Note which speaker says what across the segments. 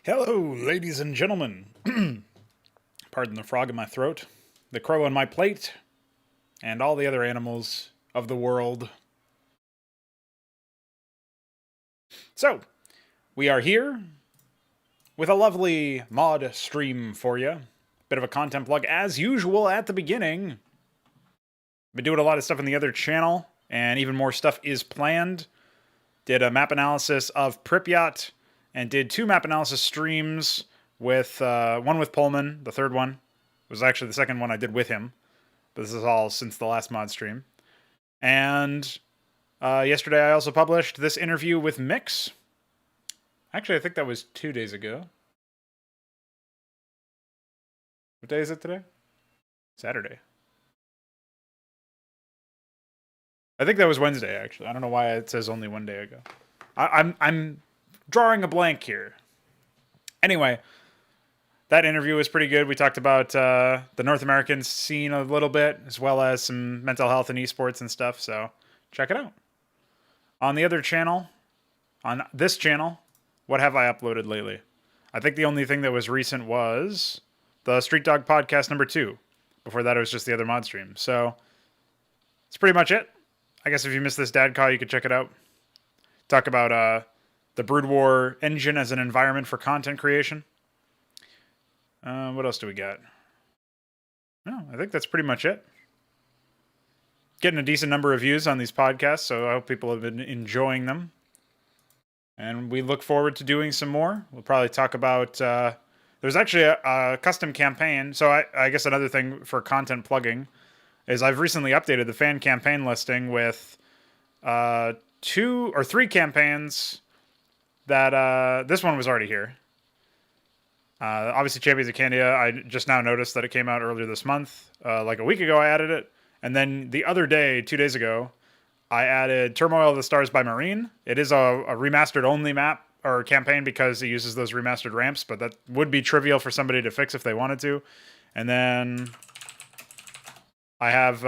Speaker 1: Hello, ladies and gentlemen. Pardon the frog in my throat, the crow on my plate, and all the other animals of the world. So, we are here with a lovely mod stream for you. Bit of a content plug as usual at the beginning. Been doing a lot of stuff on the other channel, and even more stuff is planned. Did a map analysis of Pripyat, and did 2 map analysis streams with one with Pullman. The third one was actually the second one I did with him. But this is all since the last mod stream. And yesterday I also published this interview with Mix. Actually, I think that was 2 days ago. What day is it today? Saturday. I think that was Wednesday, actually. I don't know why it says only 1 day ago. I'm drawing a blank here. Anyway, that interview was pretty good. We talked about the North American scene a little bit, as well as some mental health and esports and stuff, so check it out. On the other channel, on this channel, what have I uploaded lately? I think the only thing that was recent was the Street Dog Podcast number 2. Before that, it was just the other mod stream. So, that's pretty much it. I guess if you missed this dad call, you could check it out. Talk about the Brood War engine as an environment for content creation. What else do we got? No, I think that's pretty much it. Getting a decent number of views on these podcasts, so I hope people have been enjoying them. And we look forward to doing some more. We'll probably talk about... there's actually a custom campaign. So I guess another thing for content plugging is I've recently updated the fan campaign listing with 2 or 3 campaigns that... this one was already here. Obviously, Champions of Candia, I just now noticed that it came out earlier this month. Like a week ago, I added it. And then the other day, 2 days ago, I added Turmoil of the Stars by Marine. It is a remastered only map or campaign because it uses those remastered ramps, but that would be trivial for somebody to fix if they wanted to. And then I have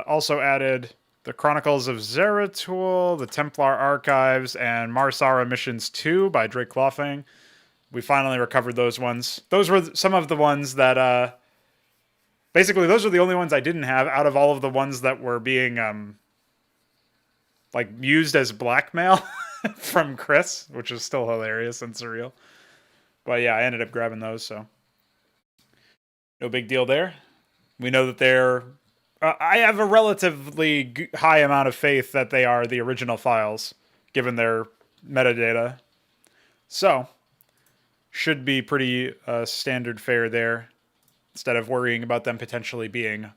Speaker 1: also added the Chronicles of Zeratul, the Templar Archives, and Marsara Missions 2 by Drake Clawfang. We finally recovered those ones. Those were some of the ones that, basically, those are the only ones I didn't have out of all of the ones that were being, like, used as blackmail from Chris, which is still hilarious and surreal. But yeah, I ended up grabbing those, so no big deal there. We know that they're... I have a relatively high amount of faith that they are the original files, given their metadata. So... should be pretty standard fare there, instead of worrying about them potentially being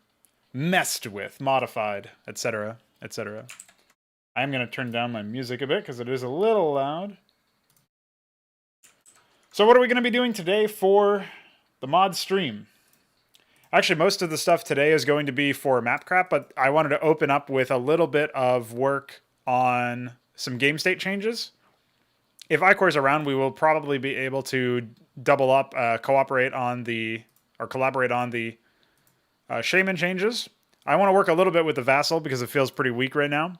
Speaker 1: messed with, modified, etc., etc. I'm going to turn down my music a bit because it is a little loud. So what are we going to be doing today for the mod stream? Actually, most of the stuff today is going to be for Mapcrap, but I wanted to open up with a little bit of work on some game state changes. If Icor's around, we will probably be able to double up, collaborate on the Shaman changes. I want to work a little bit with the Vassal because it feels pretty weak right now.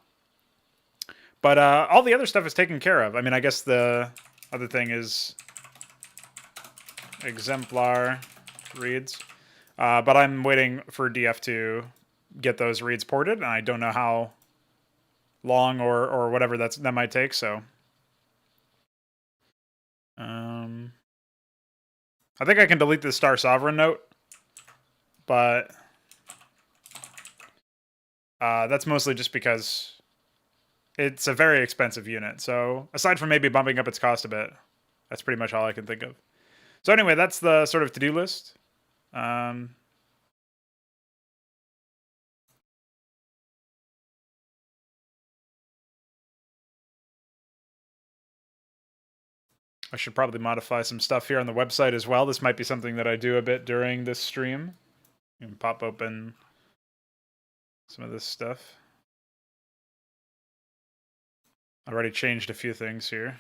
Speaker 1: But all the other stuff is taken care of. I mean, I guess the other thing is Exemplar reads. But I'm waiting for DF to get those reads ported, and I don't know how long or whatever that might take, so... I think I can delete the Star Sovereign note, but that's mostly just because it's a very expensive unit. So aside from maybe bumping up its cost a bit, that's pretty much all I can think of. So anyway, that's the sort of to-do list. I should probably modify some stuff here on the website as well. This might be something that I do a bit during this stream. And pop open some of this stuff. I already changed a few things here.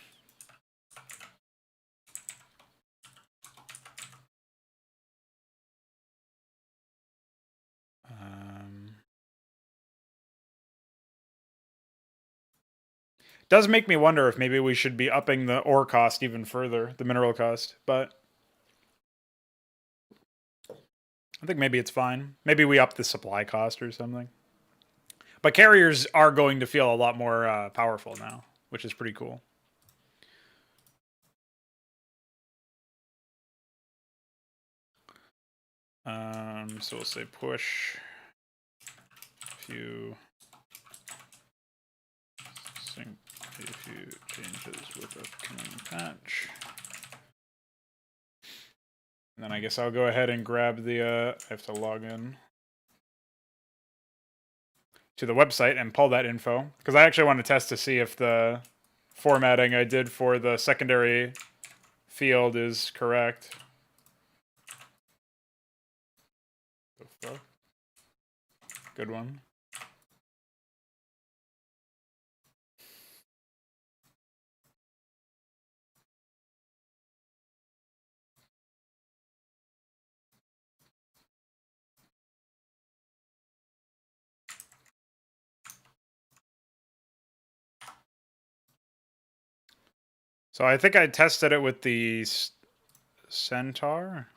Speaker 1: Does make me wonder if maybe we should be upping the ore cost even further, the mineral cost, but I think maybe it's fine. Maybe we up the supply cost or something. But carriers are going to feel a lot more powerful now, which is pretty cool. So we'll say push a few sync a few changes with upcoming patch. And then I guess I'll go ahead and grab the I have to log in to the website and pull that info, because I actually want to test to see if the formatting I did for the secondary field is correct. The fuck? Good one. So I think I tested it with the Centaur.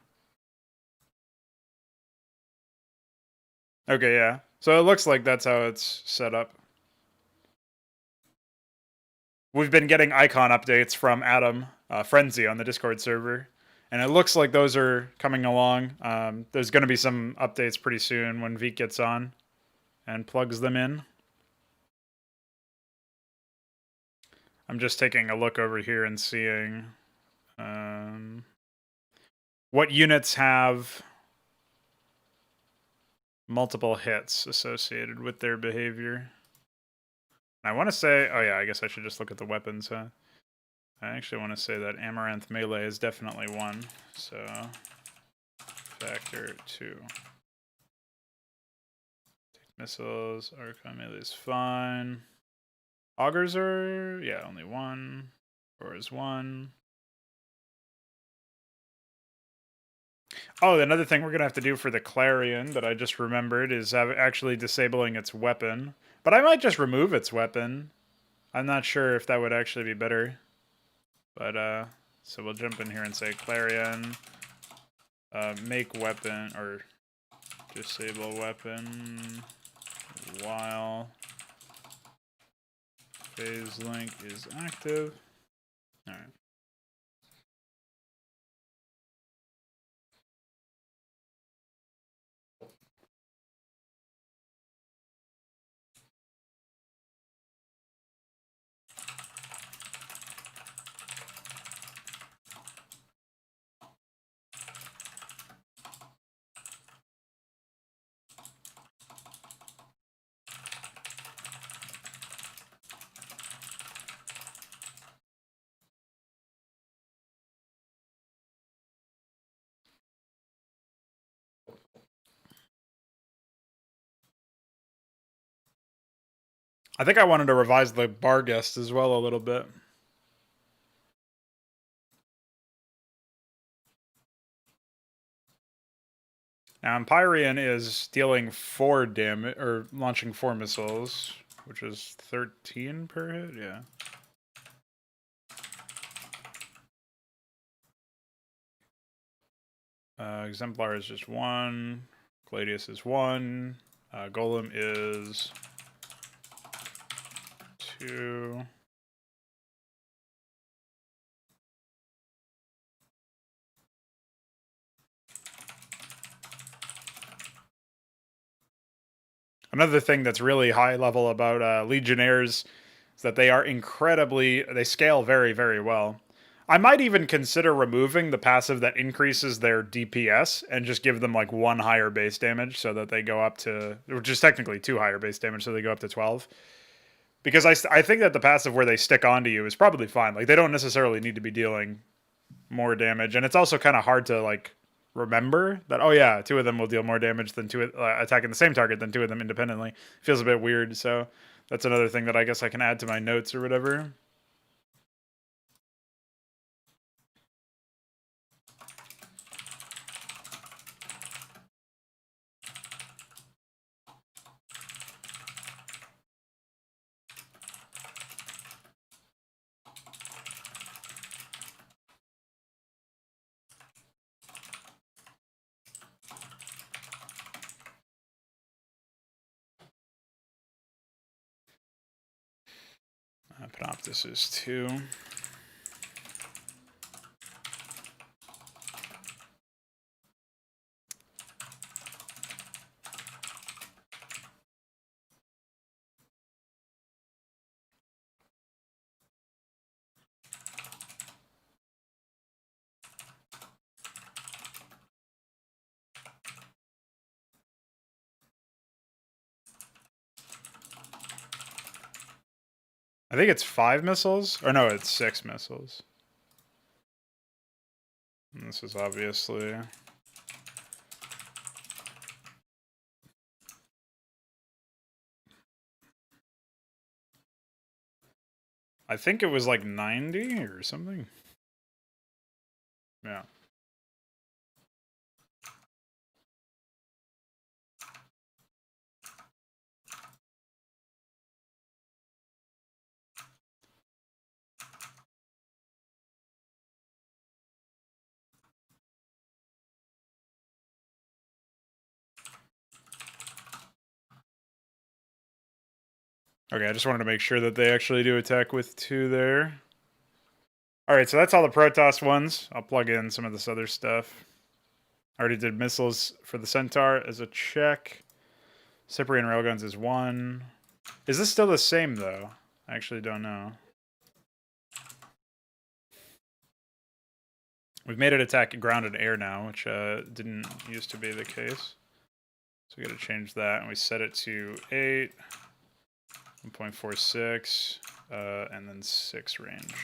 Speaker 1: Okay, yeah. So it looks like that's how it's set up. We've been getting icon updates from Adam Frenzy on the Discord server, and it looks like those are coming along. There's going to be some updates pretty soon when Veek gets on and plugs them in. I'm just taking a look over here and seeing what units have multiple hits associated with their behavior. I want to say, oh yeah, I guess I should just look at the weapons, huh? I actually want to say that Amaranth Melee is definitely one, so factor 2. Missiles, Archon Melee is fine. Augers are, yeah, only one. Or is one. Oh, another thing we're going to have to do for the Clarion that I just remembered is actually disabling its weapon. But I might just remove its weapon. I'm not sure if that would actually be better. But, so we'll jump in here and say Clarion, make weapon, or disable weapon while phase link is active. Alright. I think I wanted to revise the bar guest as well a little bit. Now, Empyrean is dealing 4 damage, or launching 4 missiles, which is 13 per hit, yeah. Exemplar is just 1. Gladius is 1. Golem is 2. Another thing that's really high level about Legionnaires is that they are they scale very, very well. I might even consider removing the passive that increases their DPS and just give them like 1 higher base damage so that they go up to, which is technically 2 higher base damage, so they go up to 12. Because I think that the passive where they stick onto you is probably fine. Like, they don't necessarily need to be dealing more damage. And it's also kind of hard to, like, remember that, oh yeah, 2 of them will deal more damage than attacking the same target than 2 of them independently. Feels a bit weird, so that's another thing that I guess I can add to my notes or whatever. Panoptis is 2. I think it's 5 missiles. Or no, it's 6 missiles. And this is obviously... I think it was like 90 or something. Yeah. Okay, I just wanted to make sure that they actually do attack with 2 there. Alright, so that's all the Protoss ones. I'll plug in some of this other stuff. I already did missiles for the Centaur as a check. Cyprian railguns is 1. Is this still the same, though? I actually don't know. We've made it attack ground and air now, which didn't used to be the case. So we gotta change that, and we set it to 8, 1.46, and then 6 range.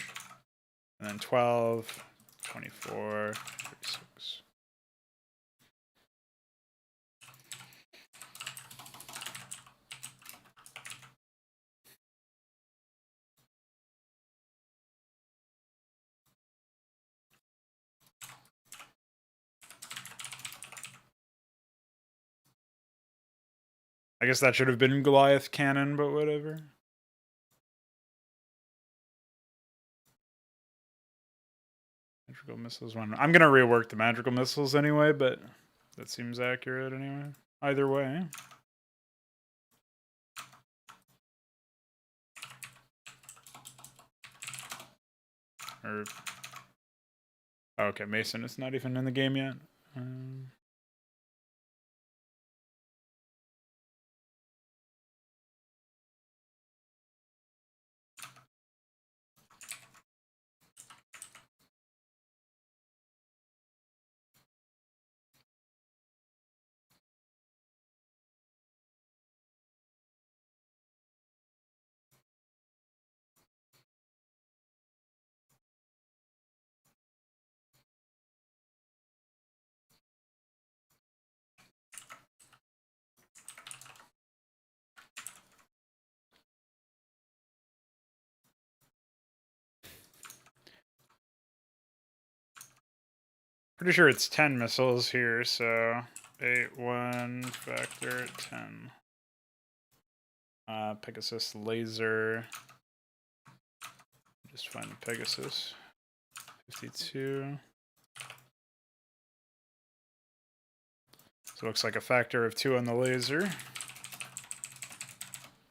Speaker 1: And then 12, 24, 36. I guess that should have been Goliath cannon, but whatever. Magical missiles 1. I'm gonna rework the magical missiles anyway, but that seems accurate anyway. Either way. Or okay, Mason is not even in the game yet. Pretty sure it's 10 missiles here, so 8, 1, factor 10. Pegasus laser. Just find the Pegasus. 52. So it looks like a factor of 2 on the laser.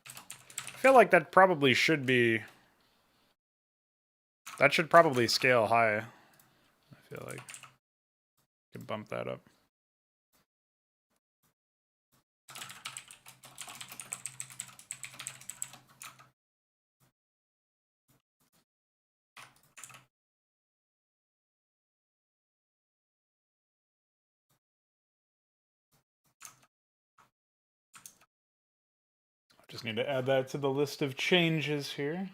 Speaker 1: I feel like that probably should be... That should probably scale high. I feel like you can bump that up. I just need to add that to the list of changes here.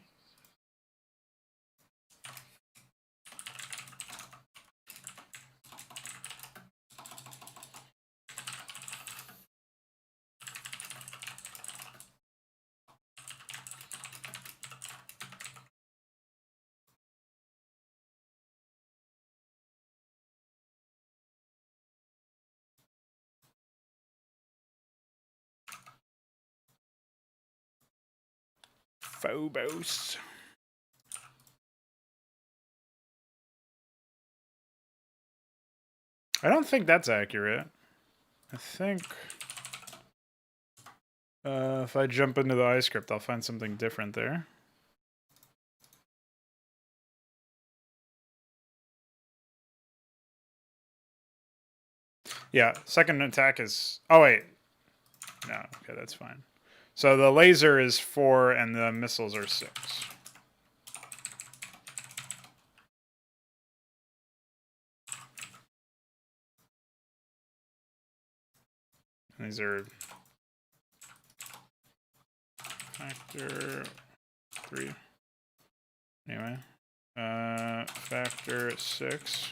Speaker 1: Phobos. I don't think that's accurate. I think if I jump into the iScript, I'll find something different there. Yeah, second attack is... Oh, wait. No, okay, that's fine. So the laser is 4 and the missiles are 6. And these are factor 3. Anyway, factor 6.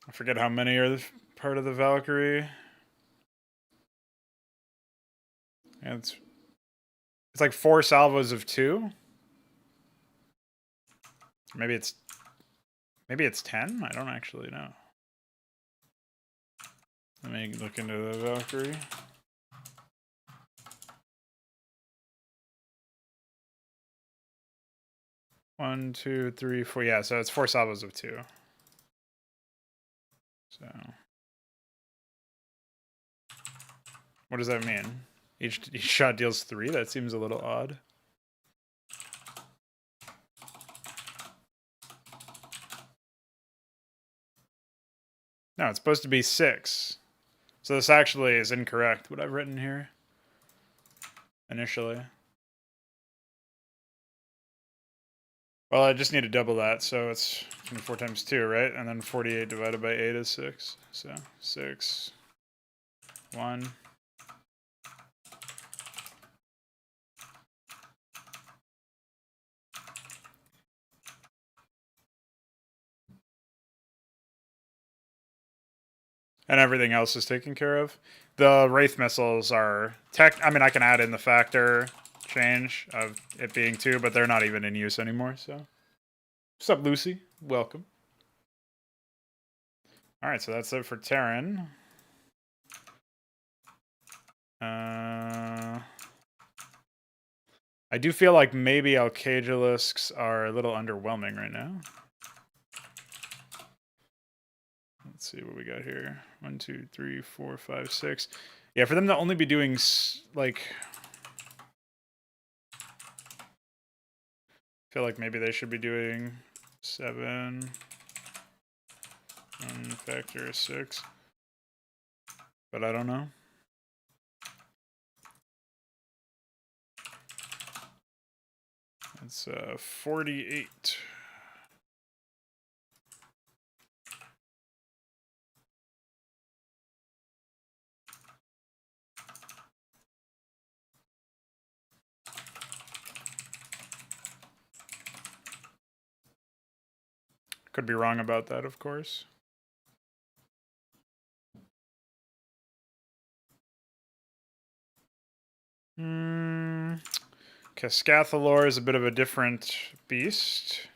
Speaker 1: I forget how many are part of the Valkyrie. Yeah, it's like 4 salvos of 2. Maybe it's 10. I don't actually know. Let me look into the Valkyrie. One, two, three, 4. Yeah, so it's 4 salvos of 2. So, what does that mean? Each shot deals 3? That seems a little odd. No, it's supposed to be 6. So this actually is incorrect, what I've written here. Initially. Well, I just need to double that, so it's 24 times 2, right? And then 48 divided by 8 is 6. So 6, 1. And everything else is taken care of. The Wraith missiles are I mean, I can add in the factor change of it being 2, but they're not even in use anymore, so. What's up, Lucy? Welcome. Alright, so that's it for Terran. I do feel like maybe Alcagalisks are a little underwhelming right now. Let's see what we got here. 1, 2, 3, 4, 5, 6. Yeah, for them to only be doing, like... I feel like maybe they should be doing 7... and factor 6. But I don't know. It's 48. Could be wrong about that, of course. Cascathalor is a bit of a different beast.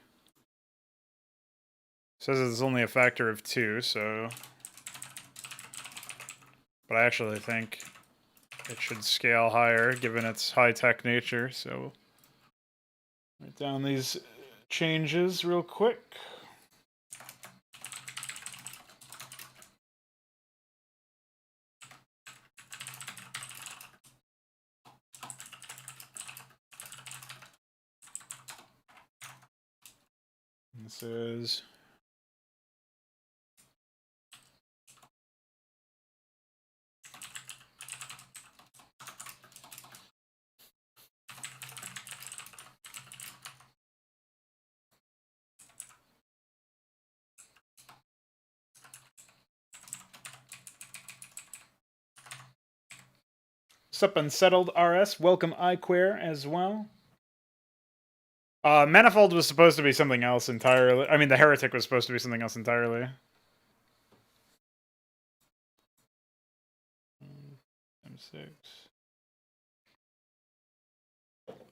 Speaker 1: Says it's only a factor of 2, so... But I actually think it should scale higher, given its high-tech nature, so... Write down these changes real quick. This is... Sup, Unsettled RS. Welcome, iQuare, as well. Manifold was supposed to be something else entirely. I mean, the Heretic was supposed to be something else entirely. M6.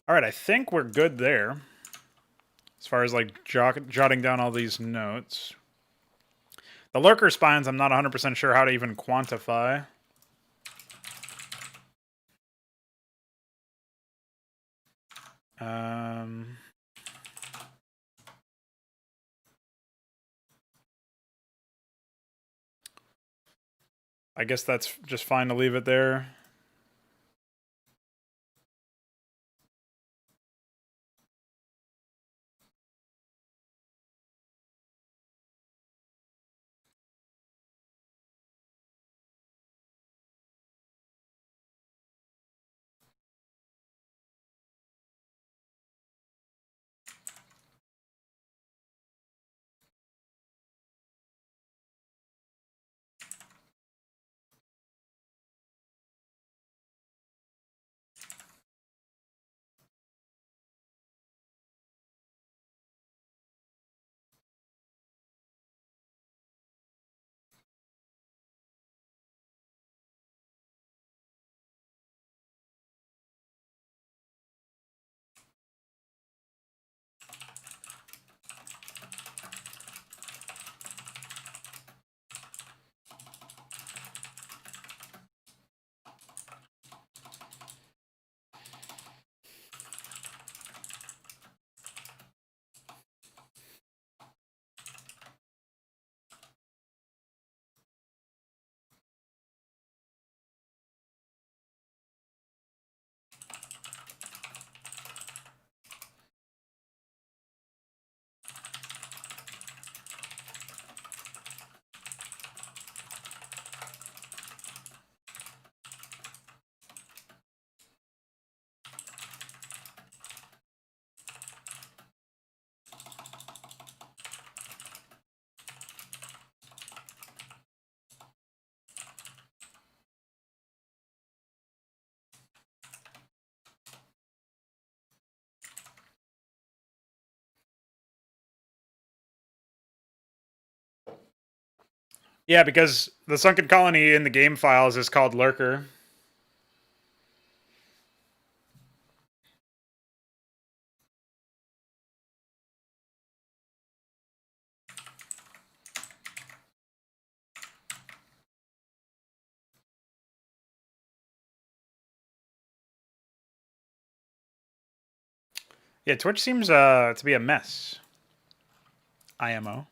Speaker 1: Alright, I think we're good there. As far as, like, jotting down all these notes. The Lurker Spines, I'm not 100% sure how to even quantify. I guess that's just fine to leave it there. Yeah, because the sunken colony in the game files is called Lurker. Yeah, Twitch seems to be a mess. IMO.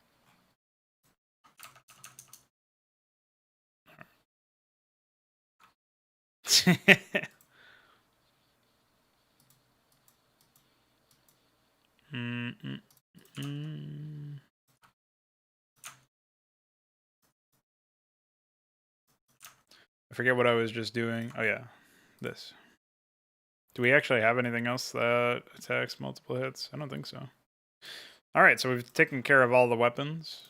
Speaker 1: I forget what I was just doing. Oh yeah, this. Do we actually have anything else that attacks multiple hits? I don't think so. All right, so we've taken care of all the weapons.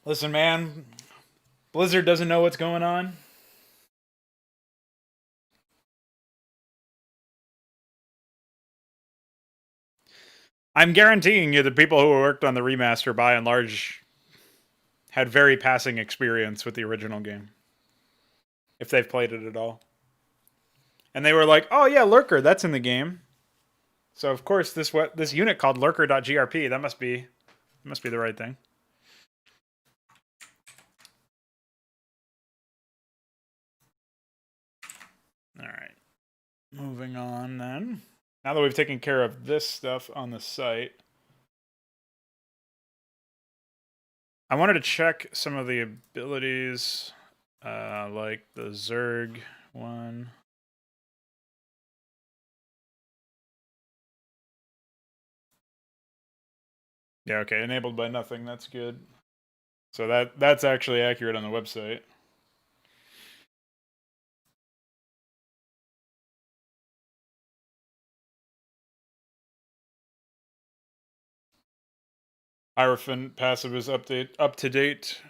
Speaker 1: Listen, man, Blizzard doesn't know what's going on. I'm guaranteeing you the people who worked on the remaster, by and large, had very passing experience with the original game, if they've played it at all. And they were like, "Oh yeah, Lurker, that's in the game." So of course, this unit called Lurker.grp, that must be the right thing. All right, moving on then. Now that we've taken care of this stuff on the site, I wanted to check some of the abilities, like the Zerg one. Yeah, okay, enabled by nothing, that's good. So that's actually accurate on the website. Hierophant passive is up to date.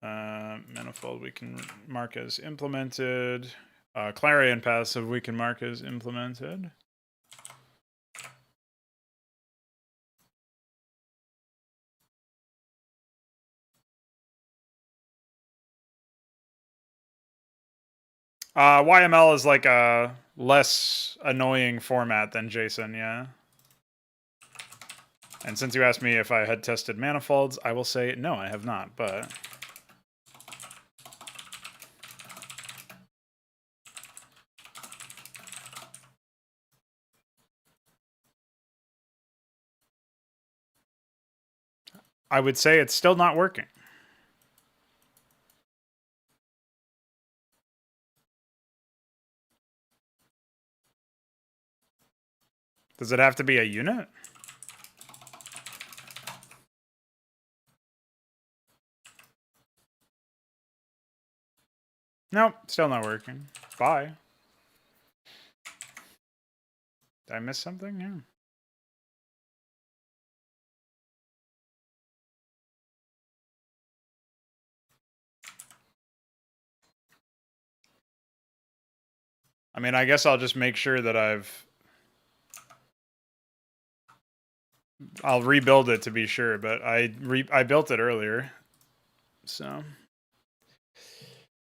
Speaker 1: Manifold we can mark as implemented. Clarion passive we can mark as implemented. YML is like a less annoying format than JSON, yeah. And since you asked me if I had tested manifolds, I will say no, I have not, but I would say it's still not working. Does it have to be a unit? Nope, still not working. Bye. Did I miss something? Yeah. I mean, I guess I'll just make sure that I'll rebuild it to be sure, but I built it earlier. So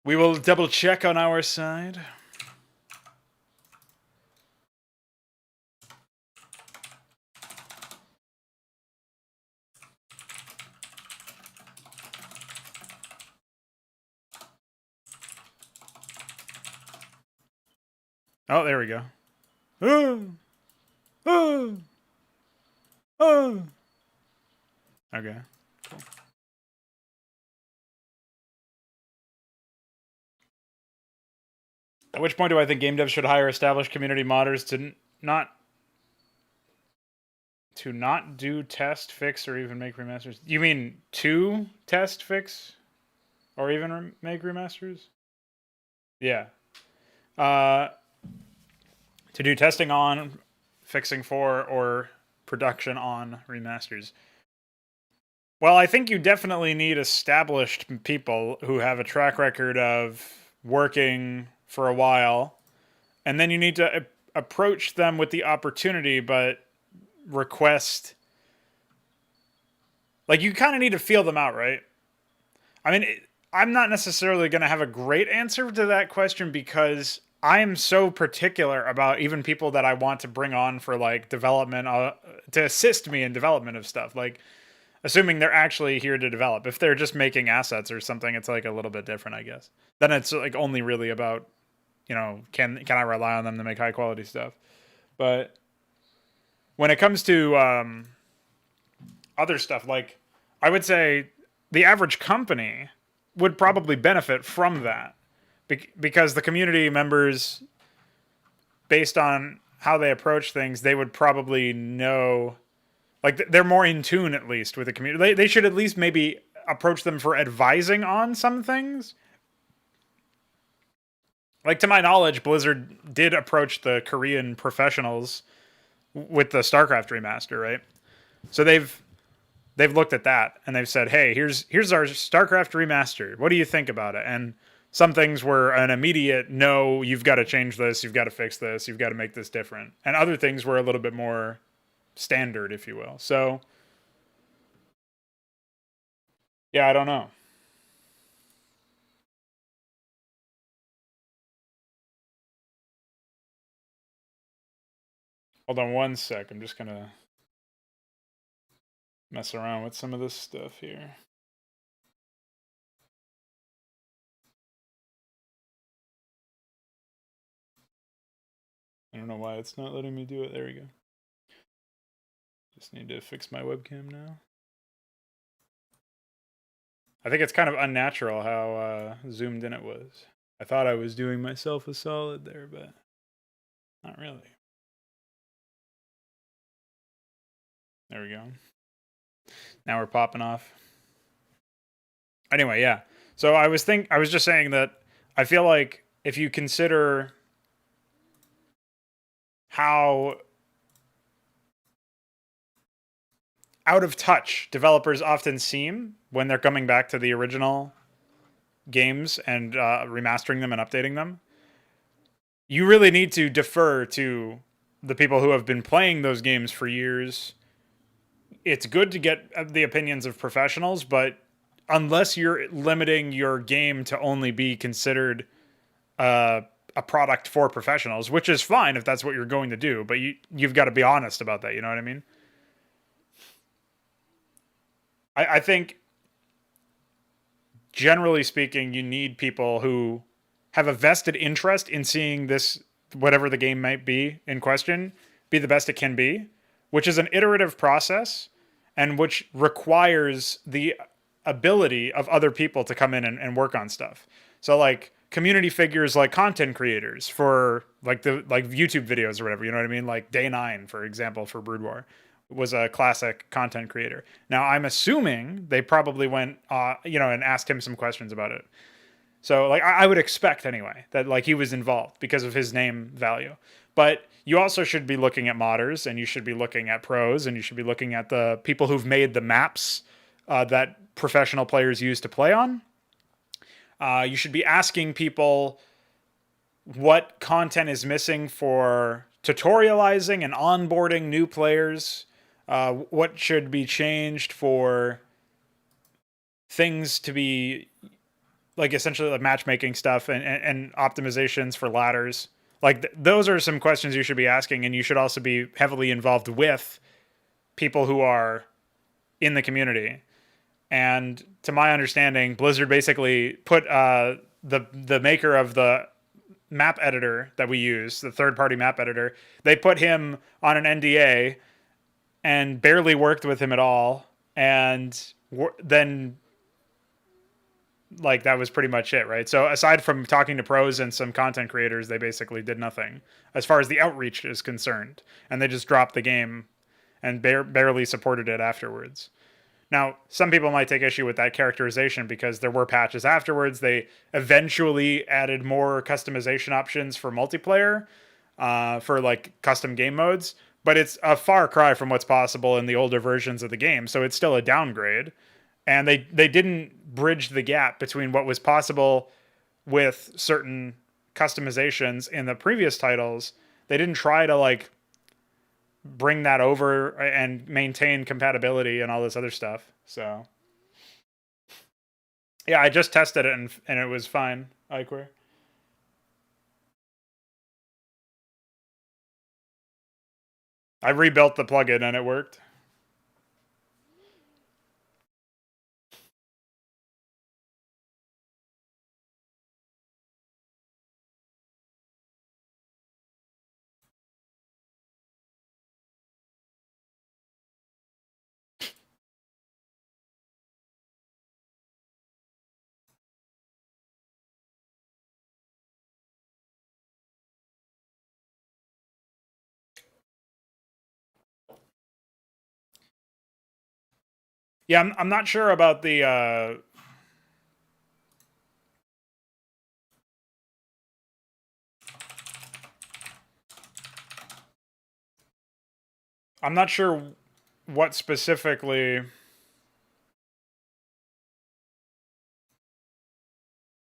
Speaker 1: we will double check on our side. Oh, there we go. Oh, oh, oh. Okay. Cool. At which point do I think game devs should hire established community modders to not do test, fix, or even make remasters. You mean to test, fix, or even make remasters? Yeah. To do testing on, fixing for, or production on remasters. Well, I think you definitely need established people who have a track record of working for a while, and then you need to approach them with the opportunity, but request. Like, you kind of need to feel them out, right? I mean, I'm not necessarily going to have a great answer to that question because I am so particular about even people that I want to bring on for like development to assist me in development of stuff. Like, assuming they're actually here to develop. If they're just making assets or something, it's like a little bit different, I guess. Then it's like only really about, you know, can I rely on them to make high quality stuff? But when it comes to other stuff, like I would say the average company would probably benefit from that because the community members, based on how they approach things, they would probably know, like they're more in tune at least with the community. They should at least maybe approach them for advising on some things. Like, to my knowledge, Blizzard did approach the Korean professionals with the Starcraft remaster, right? So they've looked at that and they've said, "Hey, here's our Starcraft remaster. What do you think about it?" And some things were an immediate no, you've got to change this, you've got to fix this, you've got to make this different. And other things were a little bit more standard, if you will. So yeah, I don't know. Hold on one sec. I'm just gonna mess around with some of this stuff here. I don't know why it's not letting me do it. There we go. Just need to fix my webcam now. I think it's kind of unnatural how zoomed in it was. I thought I was doing myself a solid there, but not really. There we go. Now we're popping off. Anyway, yeah. So I was just saying that I feel like if you consider how out of touch developers often seem when they're coming back to the original games and remastering them and updating them, you really need to defer to the people who have been playing those games for years. It's good to get the opinions of professionals, but unless you're limiting your game to only be considered a product for professionals, which is fine if that's what you're going to do, but you've got to be honest about that. You know what I mean? I think, generally speaking, you need people who have a vested interest in seeing this, whatever the game might be in question, be the best it can be, which is an iterative process and which requires the ability of other people to come in and work on stuff. So like community figures, like content creators for like YouTube videos or whatever, you know what I mean? Like Day9, for example, for Brood War, was a classic content creator. Now I'm assuming they probably went, and asked him some questions about it. So like I would expect anyway that like he was involved because of his name value. But you also should be looking at modders, and you should be looking at pros, and you should be looking at the people who've made the maps that professional players use to play on. You should be asking people what content is missing for tutorializing and onboarding new players. What should be changed for things to be like essentially like matchmaking stuff and optimizations for ladders. Like those are some questions you should be asking, and you should also be heavily involved with people who are in the community. And to my understanding, Blizzard basically put the maker of the map editor that we use, the third-party map editor, they put him on an NDA and barely worked with him at all. And then like that was pretty much it, right? So aside from talking to pros and some content creators, they basically did nothing as far as the outreach is concerned, and they just dropped the game. and barely supported it afterwards. Now, some people might take issue with that characterization because there were patches afterwards. They eventually added more customization options for multiplayer, for like custom game modes, but it's a far cry from what's possible in the older versions of the game. So it's still a downgrade. And they didn't bridge the gap between what was possible with certain customizations in the previous titles. They didn't try to like bring that over and maintain compatibility and all this other stuff. So yeah, I just tested it and it was fine. Iquare. I rebuilt the plugin and it worked. Yeah, I'm not sure about the I'm not sure what specifically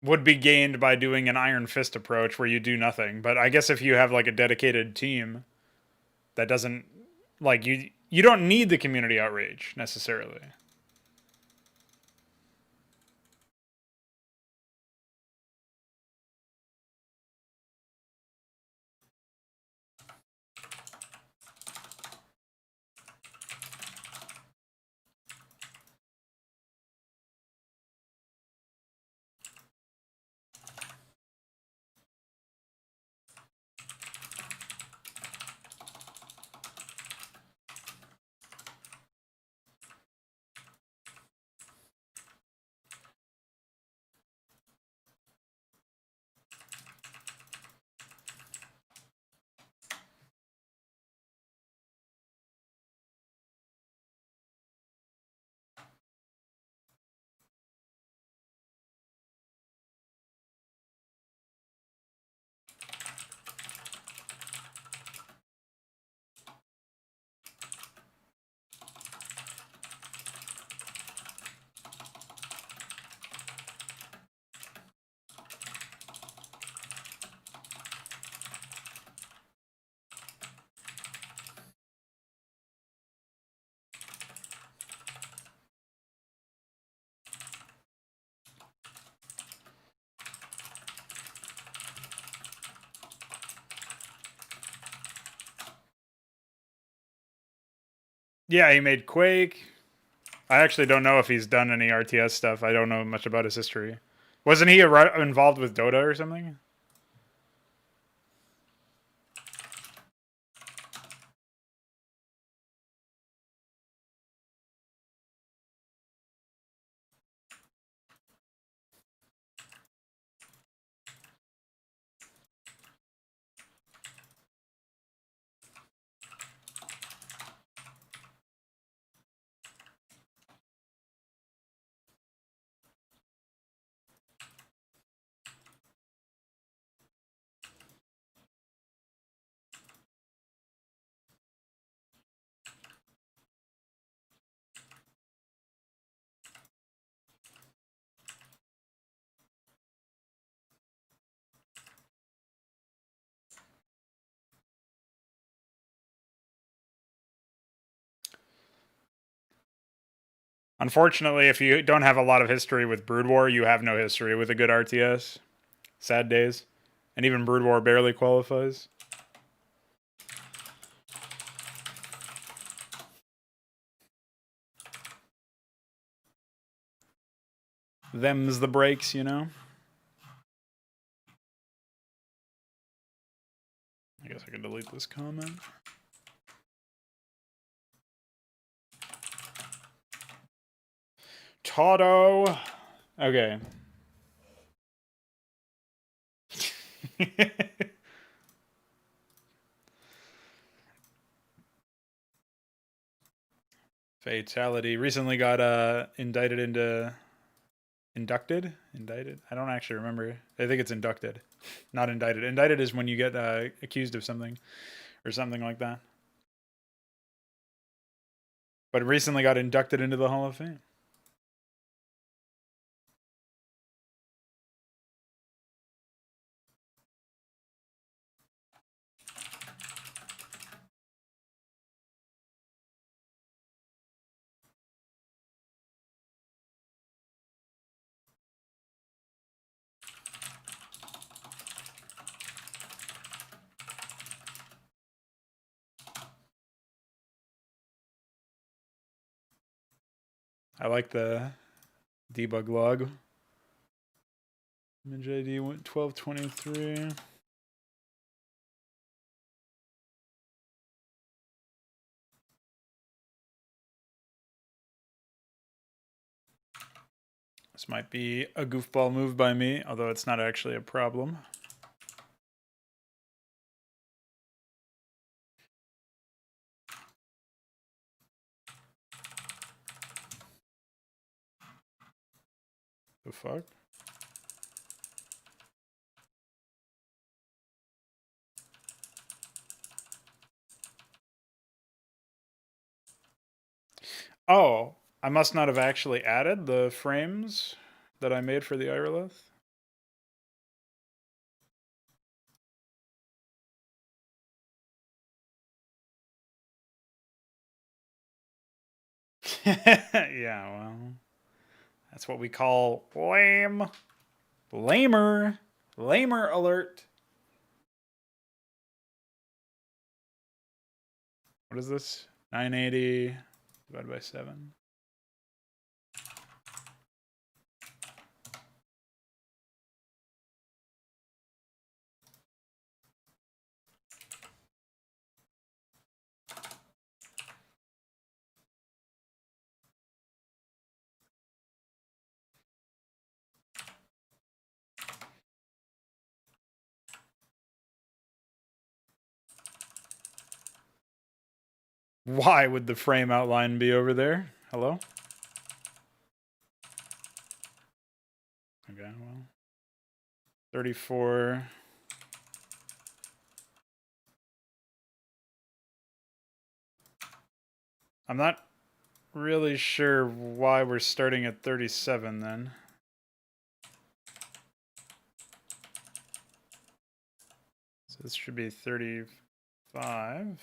Speaker 1: would be gained by doing an Iron Fist approach where you do nothing. But I guess if you have like a dedicated team that doesn't like you don't need the community outrage necessarily. Yeah, he made Quake. I actually don't know if he's done any RTS stuff. I don't know much about his history. Wasn't he involved with Dota or something? Unfortunately, if you don't have a lot of history with Brood War, you have no history with a good RTS. Sad days. And even Brood War barely qualifies. Them's the breaks, you know? I guess I can delete this comment. Toto. Okay. Fatality recently got indicted. I don't actually remember. I think it's inducted, not indicted. Indicted is when you get accused of something or something like that. But recently got inducted into the Hall of Fame. I like the debug log. Image ID 1223. This might be a goofball move by me, although it's not actually a problem. The fuck? Oh, I must not have actually added the frames that I made for the Irolith. Yeah, well, that's what we call lame. Lamer. Lamer alert. What is this? 980 divided by 7. Why would the frame outline be over there? Hello? Okay, well. 34. I'm not really sure why we're starting at 37 then. So this should be 35,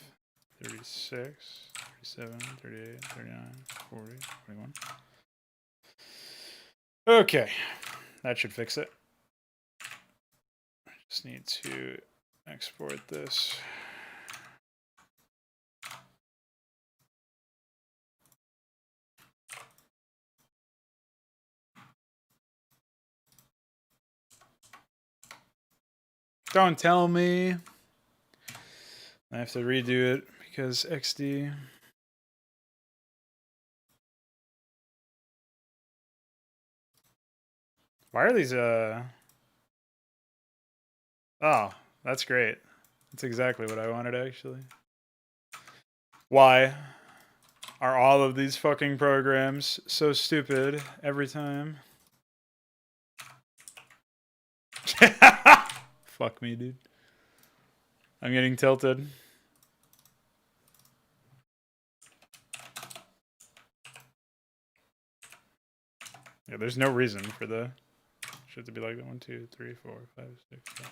Speaker 1: 36, 37, 38, 39, 40, 41. Okay, that should fix it. I just need to export this. Don't tell me. I have to redo it because XD. Why are these Oh, that's great. That's exactly what I wanted actually. Why are all of these fucking programs so stupid every time? Fuck me, dude. I'm getting tilted. Yeah, there's no reason for the shit to be like that. 1, 2, 3, 4, 5, 6, 7.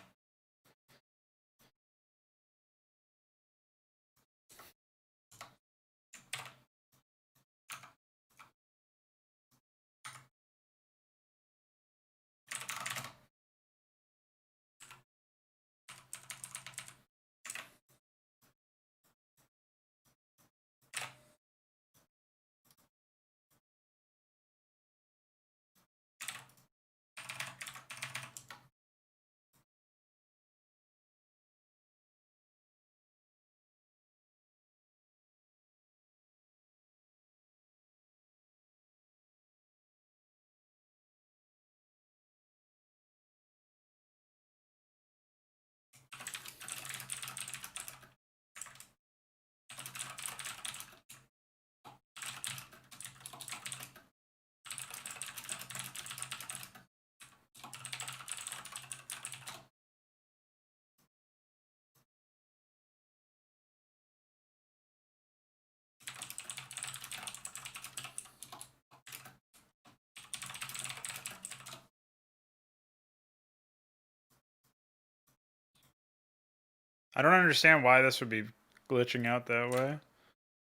Speaker 1: I don't understand why this would be glitching out that way.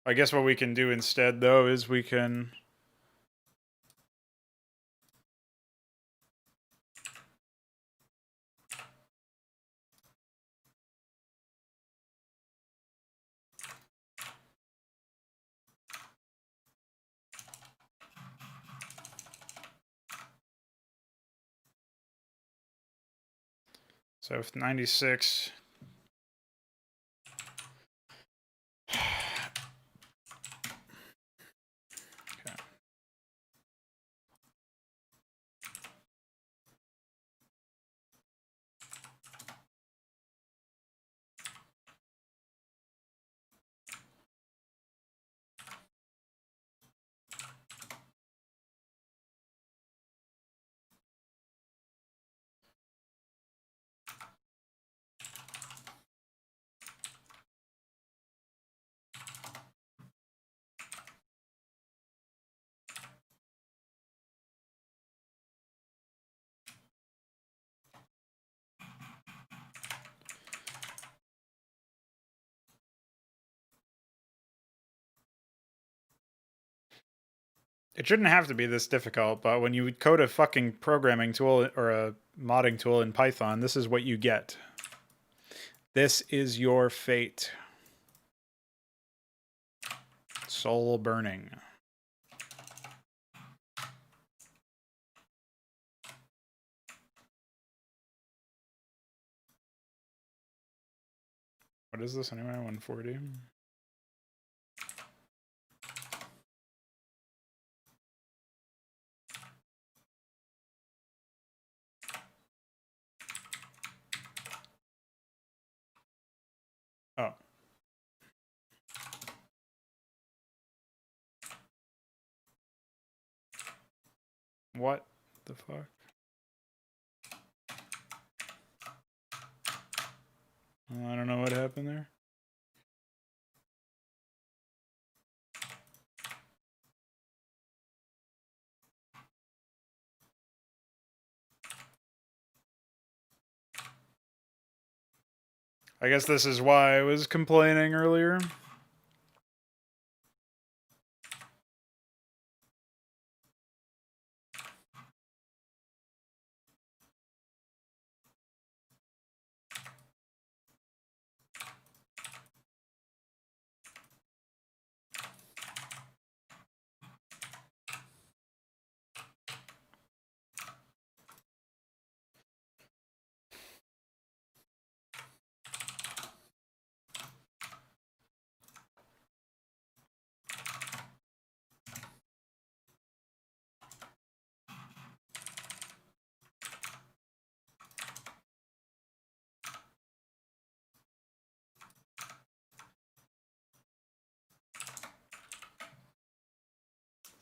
Speaker 1: I guess what we can do instead, though, is we can... So if 96... It shouldn't have to be this difficult, but when you code a fucking programming tool or a modding tool in Python, this is what you get. This is your fate. Soul burning. What is this anyway? 140? Oh. What the fuck? I don't know what happened there. I guess this is why I was complaining earlier.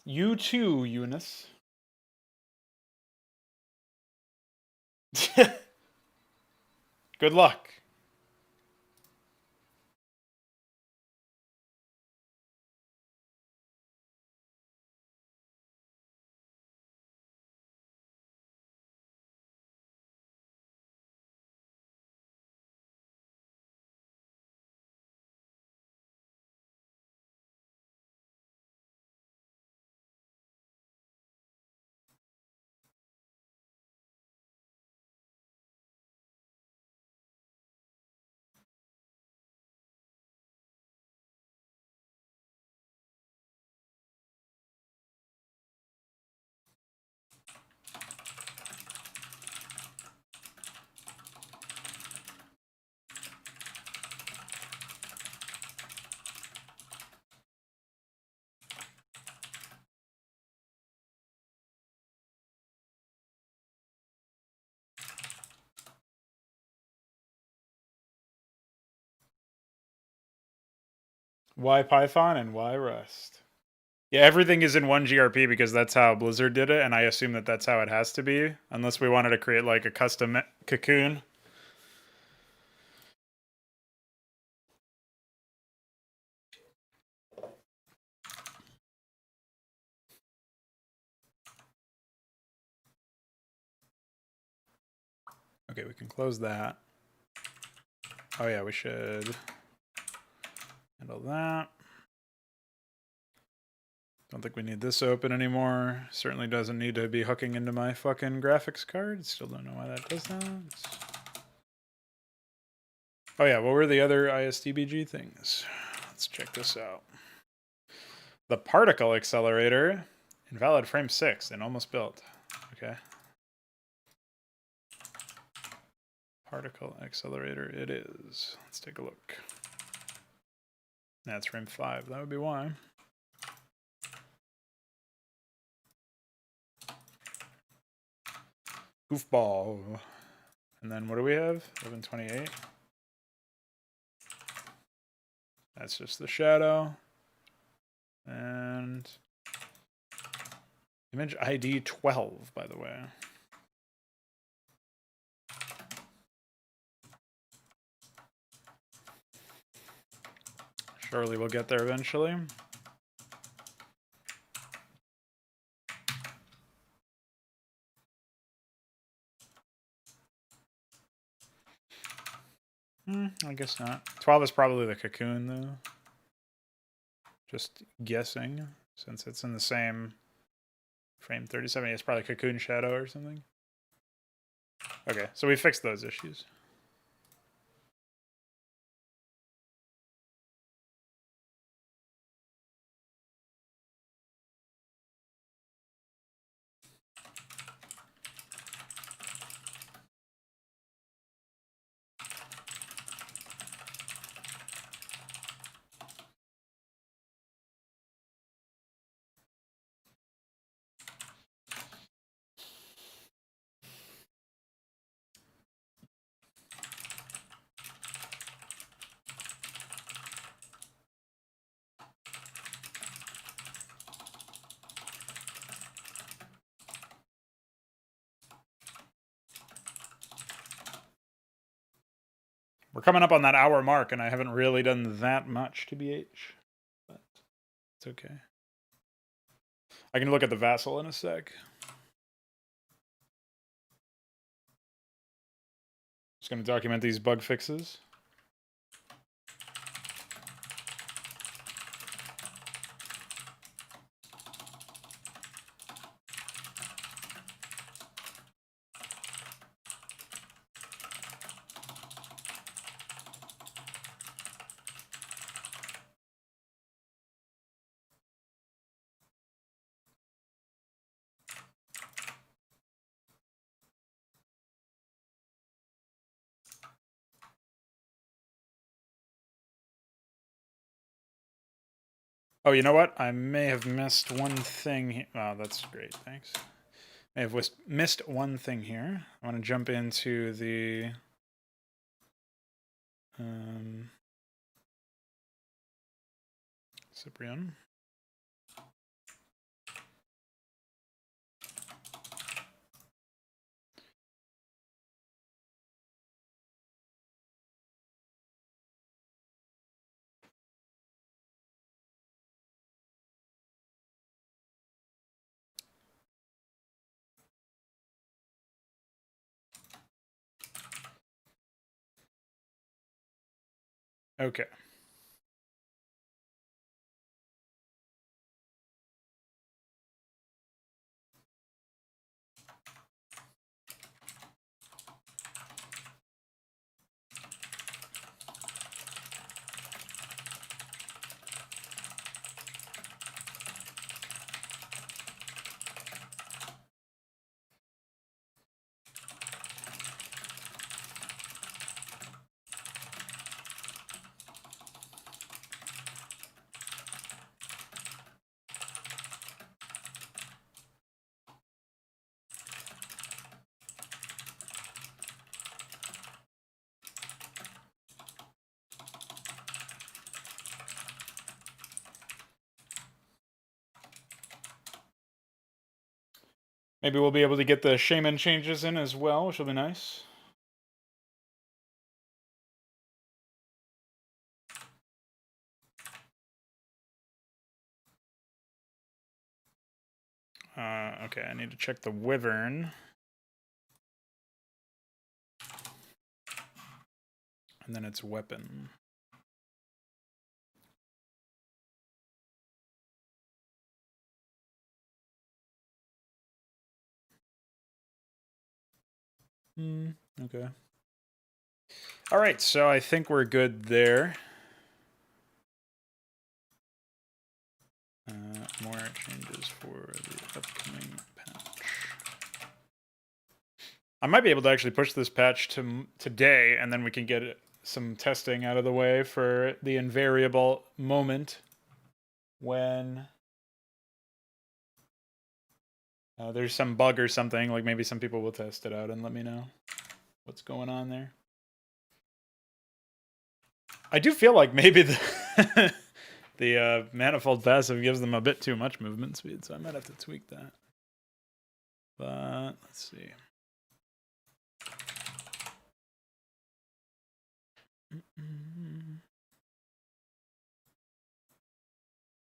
Speaker 1: You too, Eunice. Good luck. Why Python and why Rust? Yeah, everything is in one GRP because that's how Blizzard did it, and I assume that that's how it has to be, unless we wanted to create like a custom cocoon. Okay, we can close that. Oh yeah, we should handle that. Don't think we need this open anymore. Certainly doesn't need to be hooking into my fucking graphics card. Still don't know why that does that. Oh yeah, what were the other ISDBG things? Let's check this out. The particle accelerator, invalid frame 6 and almost built. Okay. Particle accelerator it is. Let's take a look. That's frame 5. That would be why. Goofball. And then what do we have? 1128. That's just the shadow. And image ID 12, by the way. Surely we'll get there eventually. I guess not. 12 is probably the cocoon, though. Just guessing, since it's in the same frame 37. It's probably cocoon shadow or something. Okay, so we fixed those issues. We're coming up on that hour mark, and I haven't really done that much to BH. But it's okay. I can look at the Vassal in a sec. Just going to document these bug fixes. Oh, you know what? I may have missed one thing. Oh, that's great. Thanks. I have missed one thing here. I want to jump into the Cyprian. Okay. Maybe we'll be able to get the shaman changes in as well, which will be nice. Okay, I need to check the wyvern. And then it's weapon. Okay. All right, so I think we're good there. More changes for the upcoming patch. I might be able to actually push this patch to today, and then we can get some testing out of the way for the invariable moment when there's some bug or something. Like maybe some people will test it out and let me know what's going on there. I do feel like maybe the the manifold passive gives them a bit too much movement speed, so I might have to tweak that. But let's see.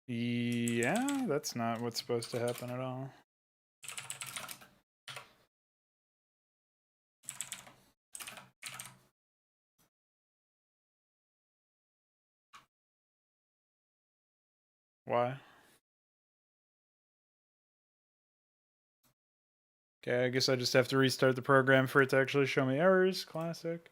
Speaker 1: Yeah, that's not what's supposed to happen at all. Why? Okay, I guess I just have to restart the program for it to actually show me errors. Classic.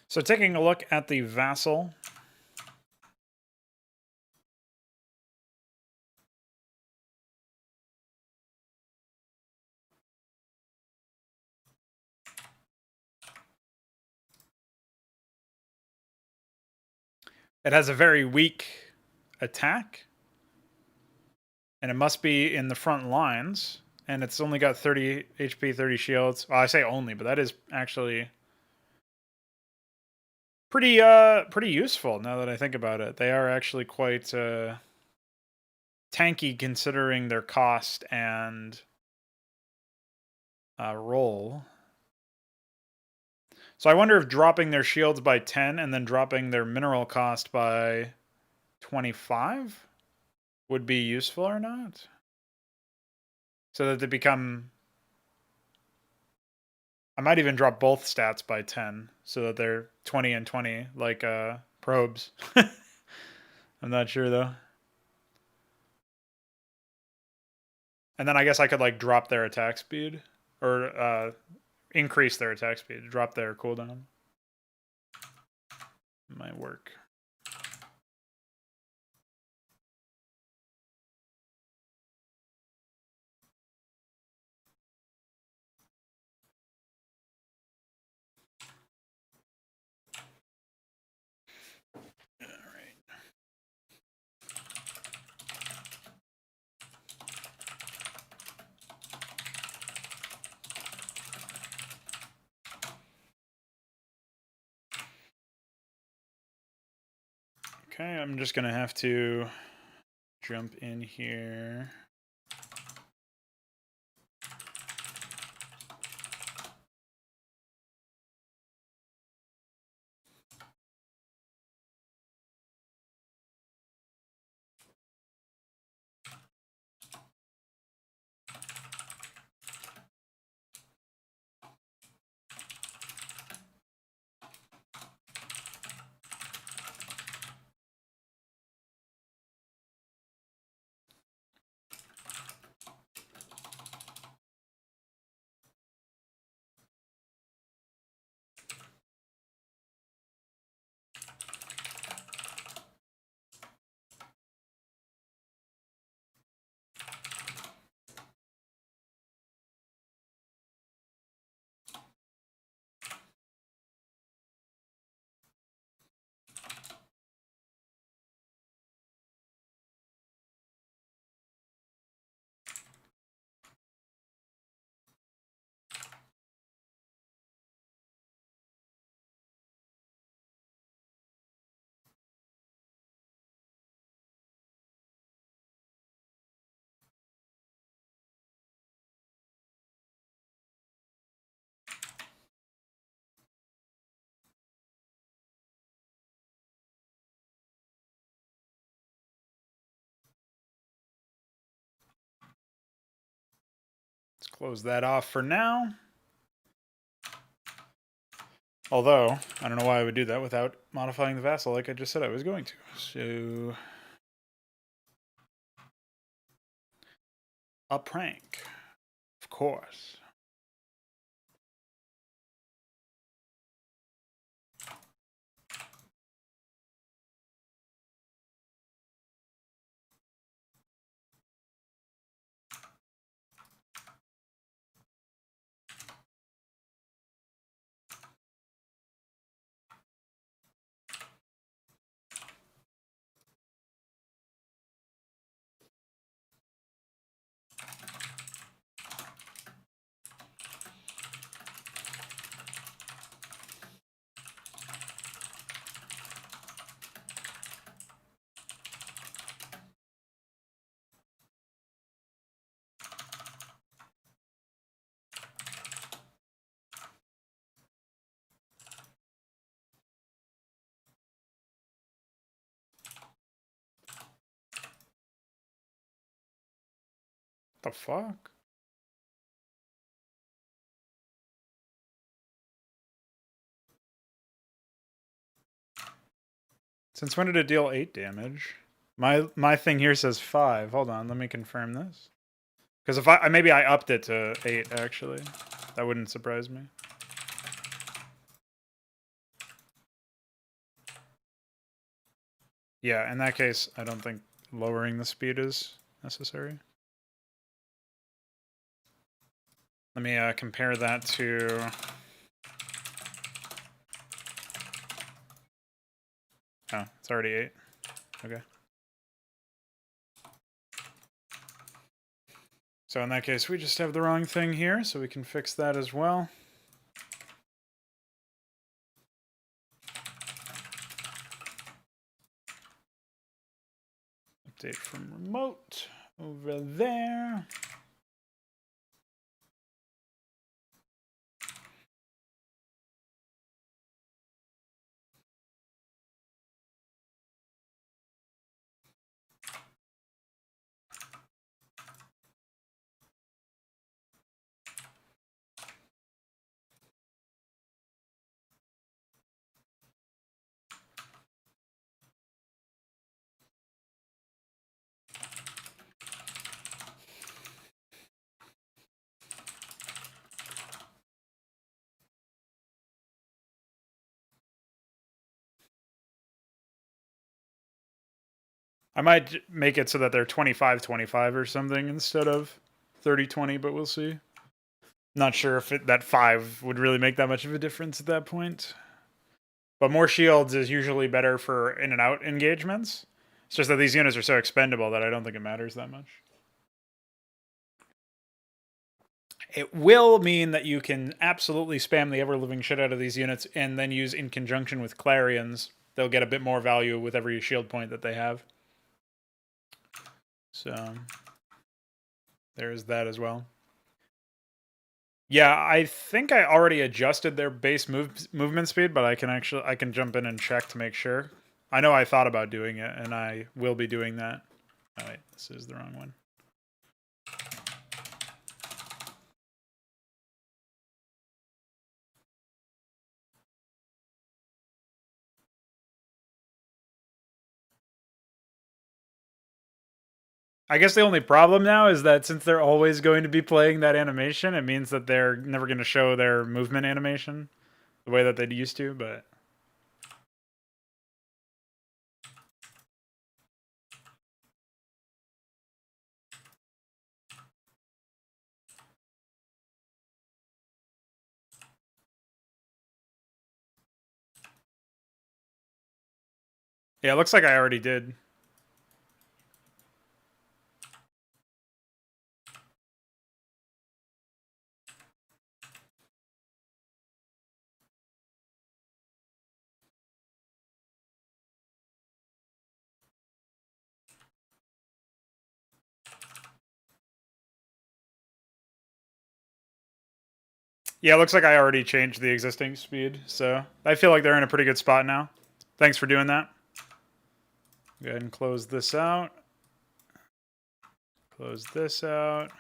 Speaker 1: So taking a look at the Vassal. It has a very weak attack. And it must be in the front lines. And it's only got 30 HP, 30 shields. Well, I say only, but that is actually pretty useful now that I think about it. They are actually quite tanky considering their cost and roll. So I wonder if dropping their shields by 10 and then dropping their mineral cost by 25 would be useful or not. So that they become... I might even drop both stats by 10 so that they're 20 and 20 like probes. I'm not sure though. And then I guess I could like drop their attack speed or increase their attack speed, drop their cooldown. Might work. Okay, I'm just gonna have to jump in here. close that off for now. Although, I don't know why I would do that without modifying the vassal like I just said I was going to. So, a prank, of course. The fuck? Since when did it deal 8 damage? My thing here says 5. Hold on, let me confirm this. Because if maybe I upped it to 8 actually. That wouldn't surprise me. Yeah, in that case, I don't think lowering the speed is necessary. Let me compare that to... Oh, it's already 8. Okay. So in that case, we just have the wrong thing here, so we can fix that as well. Update from remote over there. I might make it so that they're 25-25 or something instead of 30-20, but we'll see. Not sure if that 5 would really make that much of a difference at that point. But more shields is usually better for in and out engagements. It's just that these units are so expendable that I don't think it matters that much. It will mean that you can absolutely spam the ever-living shit out of these units and then use in conjunction with Clarions. They'll get a bit more value with every shield point that they have. So there's that as well. Yeah, I think I already adjusted their base movement speed, but I can jump in and check to make sure. I know I thought about doing it, and I will be doing that. Oh wait, this is the wrong one. I guess the only problem now is that since they're always going to be playing that animation, it means that they're never going to show their movement animation the way that they used to, but... Yeah, it looks like I already did. Yeah, it looks like I already changed the existing speed, so I feel like they're in a pretty good spot now. Thanks for doing that. Go ahead and close this out. Close this out.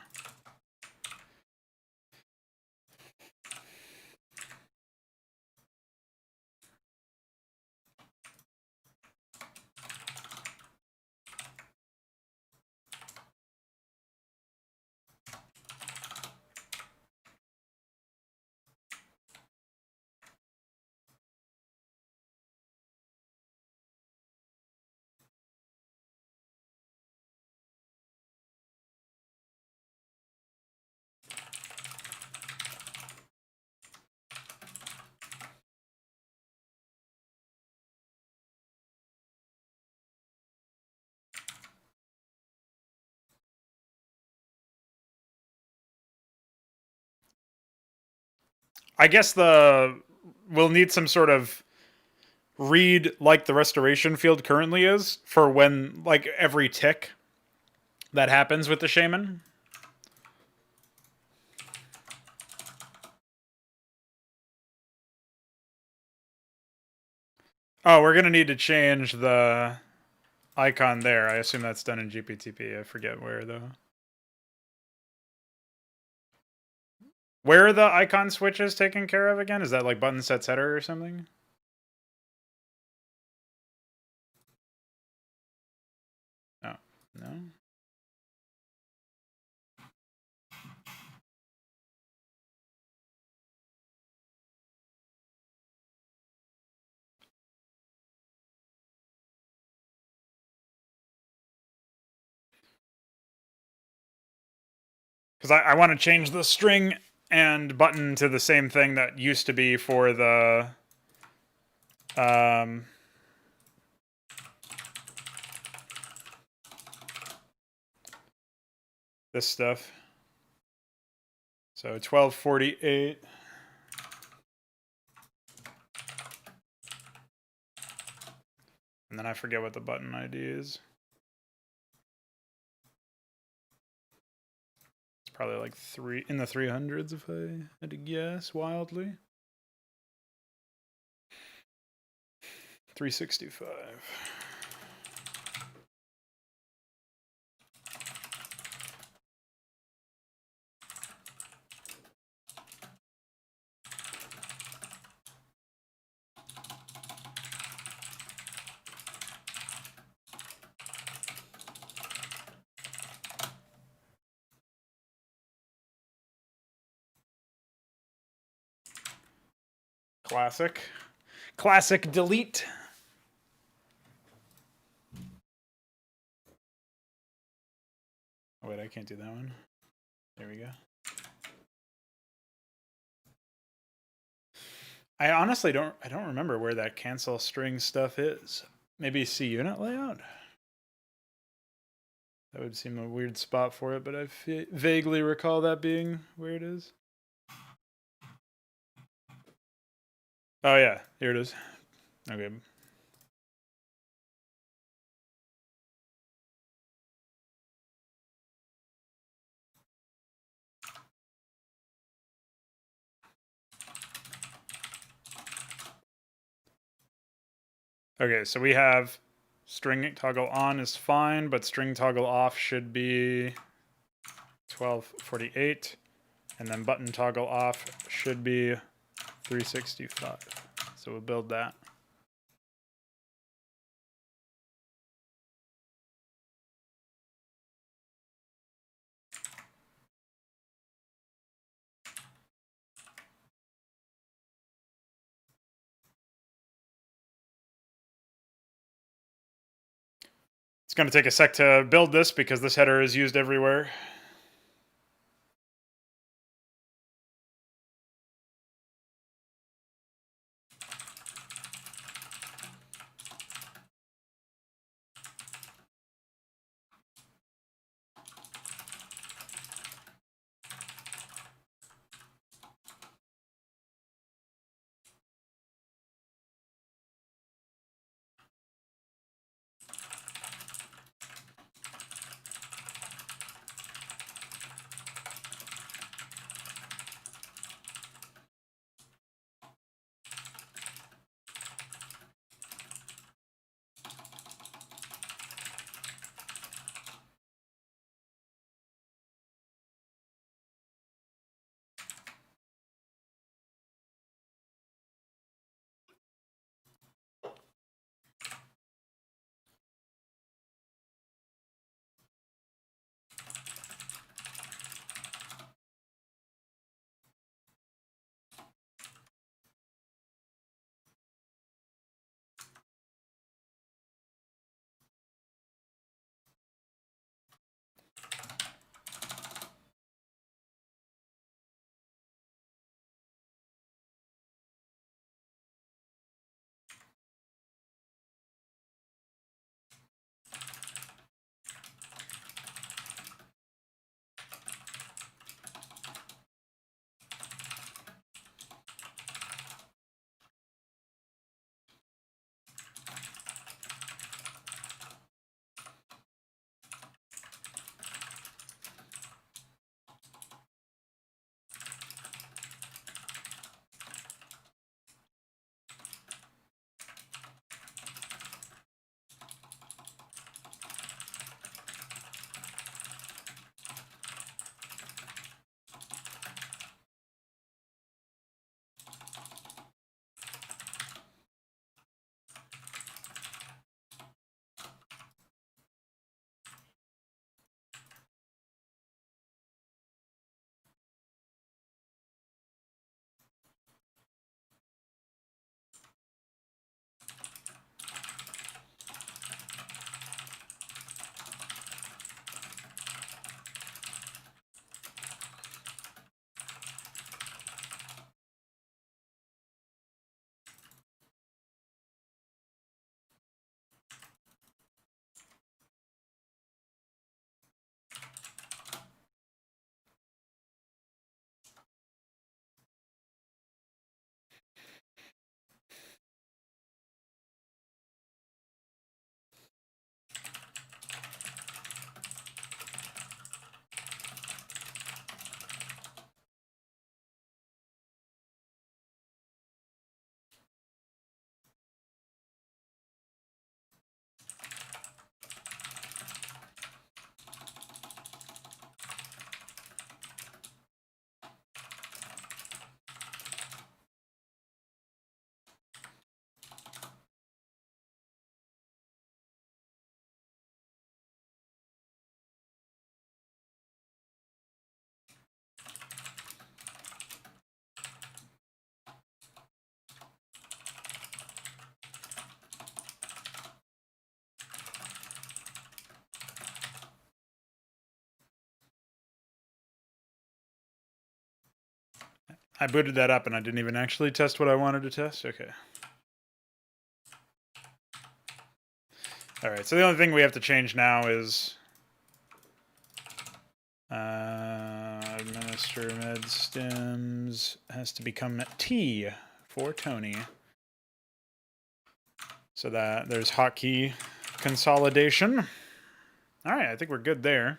Speaker 1: I guess we'll need some sort of read like the restoration field currently is for when like every tick that happens with the shaman. Oh, we're gonna need to change the icon there. I assume that's done in GPTP. I forget where though. Where are the icon switches taken care of again? Is that like button sets header or something? Oh, no. Because I want to change the string and button to the same thing that used to be for the this stuff. So 1248. And then I forget what the button ID is. It's probably like in the 300s if I had to guess wildly. 365. Classic. Classic delete. Oh, wait, I can't do that one. There we go. I honestly don't remember where that cancel string stuff is. Maybe C unit layout? That would seem a weird spot for it, but I vaguely recall that being where it is. Oh yeah, here it is. Okay. Okay, so we have string toggle on is fine, but string toggle off should be 1248. And then button toggle off should be 365. So we'll build that. It's going to take a sec to build this because this header is used everywhere. I booted that up and I didn't even actually test what I wanted to test. Okay. All right, so the only thing we have to change now is administer med stims has to become T for Tony. So that there's hotkey consolidation. All right, I think we're good there.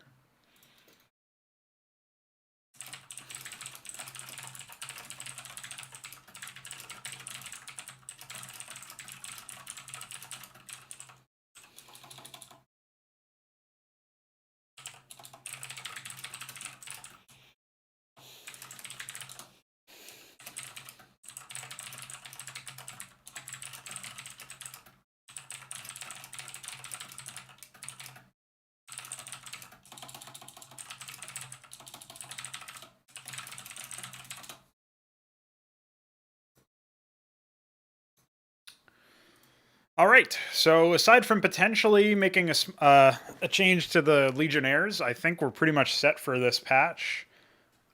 Speaker 1: All right, so aside from potentially making a change to the Legionnaires, I think we're pretty much set for this patch.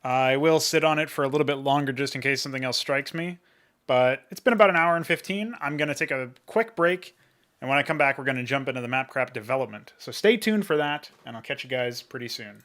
Speaker 1: I will sit on it for a little bit longer just in case something else strikes me, but it's been about an hour and 15. I'm going to take a quick break, and when I come back, we're going to jump into the Mapcrap development. So stay tuned for that, and I'll catch you guys pretty soon.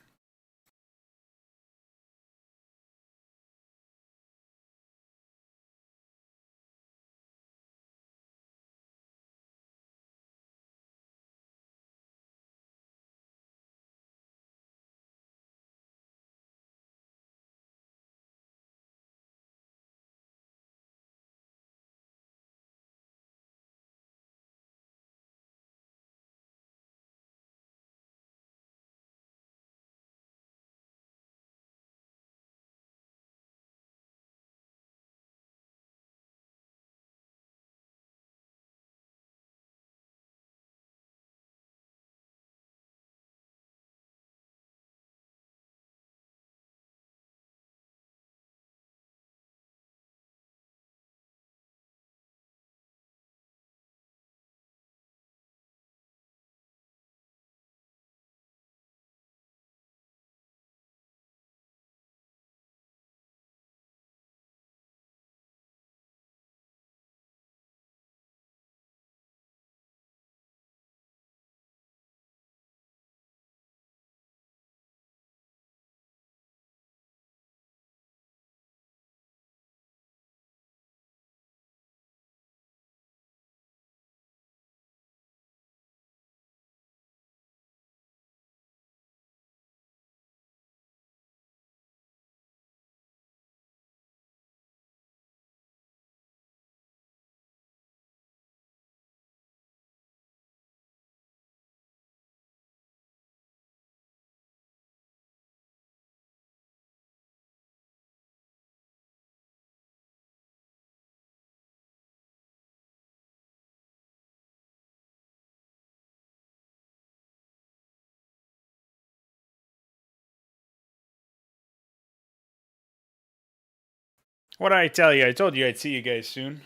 Speaker 1: What did I tell you? I told you I'd see you guys soon.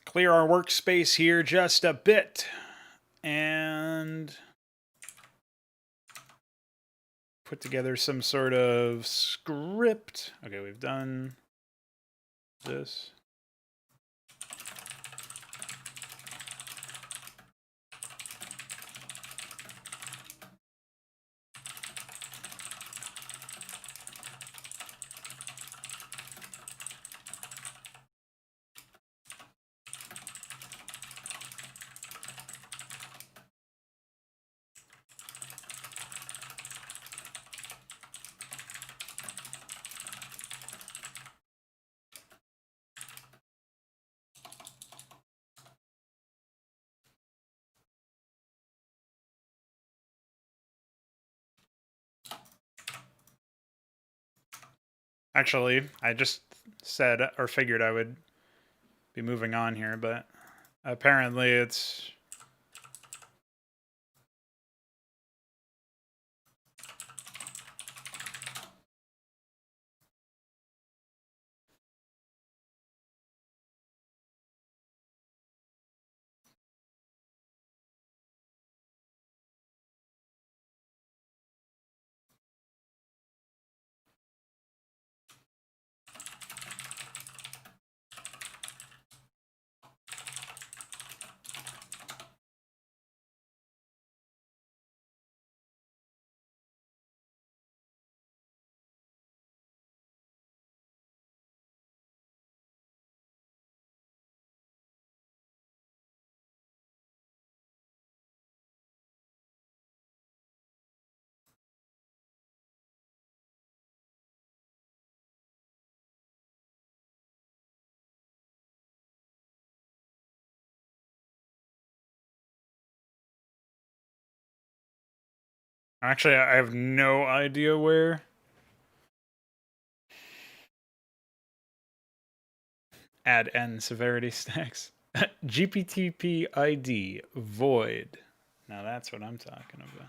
Speaker 1: Clear our workspace here just a bit. And put together some sort of script. Okay, we've done this. Actually, I just said or figured I would be moving on here, but apparently it's... Actually, I have no idea where. Add N severity stacks. GPTP ID void. Now that's what I'm talking about.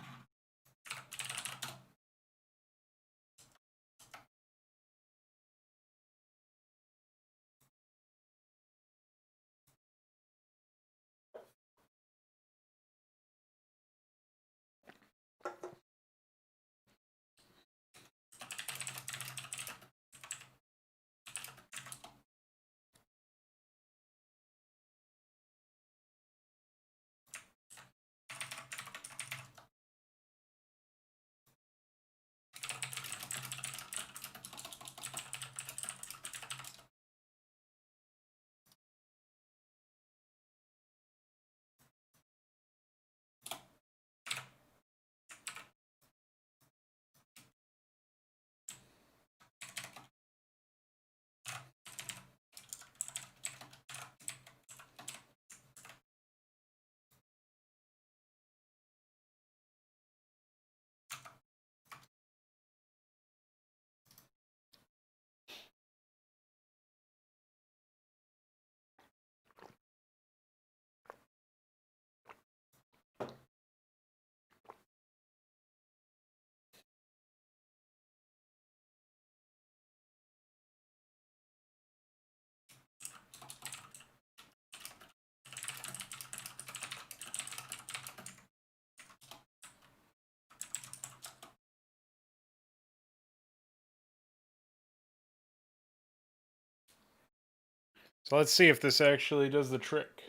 Speaker 1: So let's see if this actually does the trick.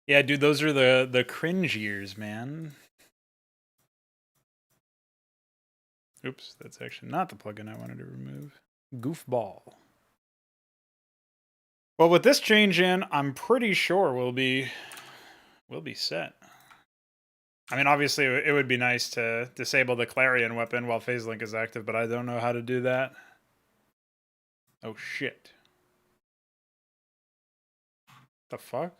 Speaker 1: Yeah, dude, those are the cringe years, man. Oops, that's actually not the plugin I wanted to remove. Goofball. Well, with this change in, I'm pretty sure we'll be set. I mean, obviously, it would be nice to disable the Clarion weapon while Phase Link is active, but I don't know how to do that. Oh, shit. The fuck?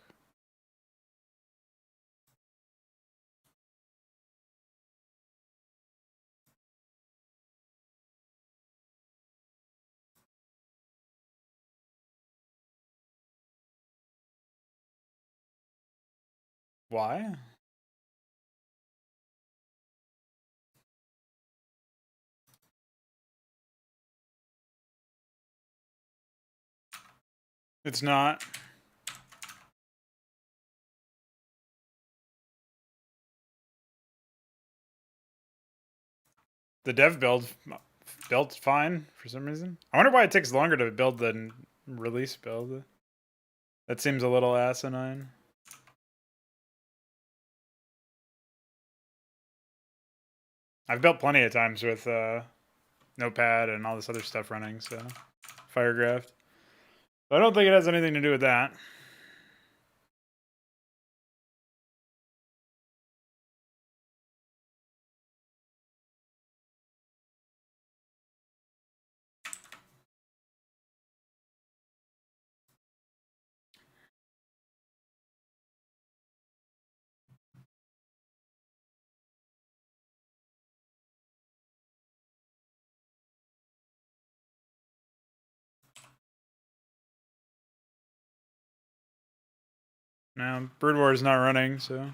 Speaker 1: Why? It's not. The dev built fine for some reason. I wonder why it takes longer to build than release build. That seems a little asinine. I've built plenty of times with Notepad and all this other stuff running, so Firegraph. But I don't think it has anything to do with that. Now, Brood War is not running, so...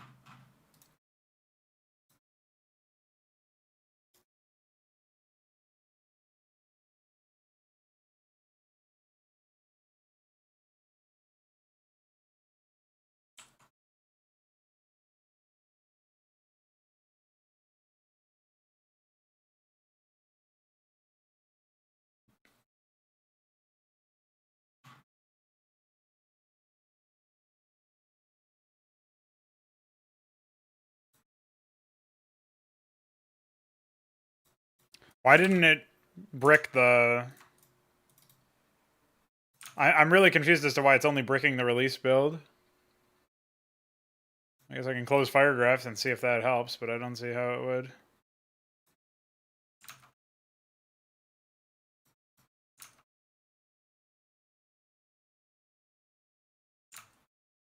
Speaker 1: Why didn't it brick the... I'm really confused as to why it's only bricking the release build. I guess I can close Firegraph and see if that helps, but I don't see how it would.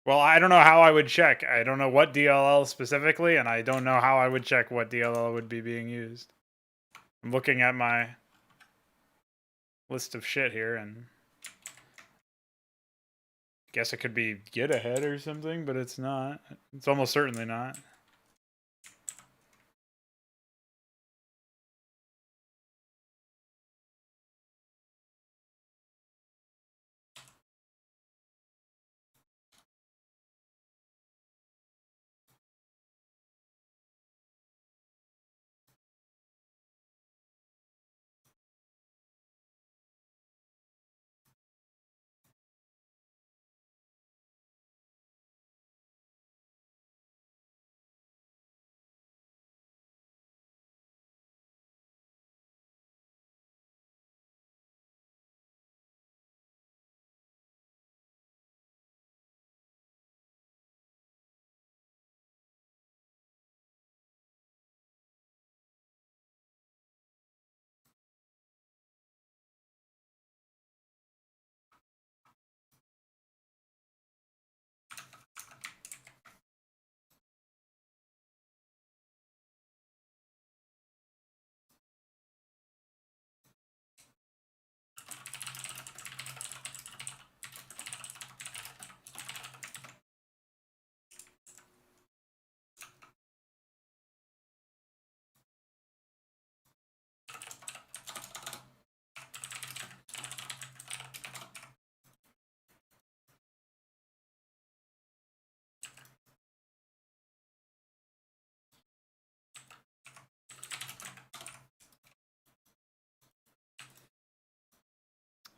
Speaker 1: Well, I don't know how I would check. I don't know what DLL specifically, and I don't know how I would check what DLL would be being used. I'm looking at my list of shit here, and guess it could be get ahead or something, but it's not. It's almost certainly not.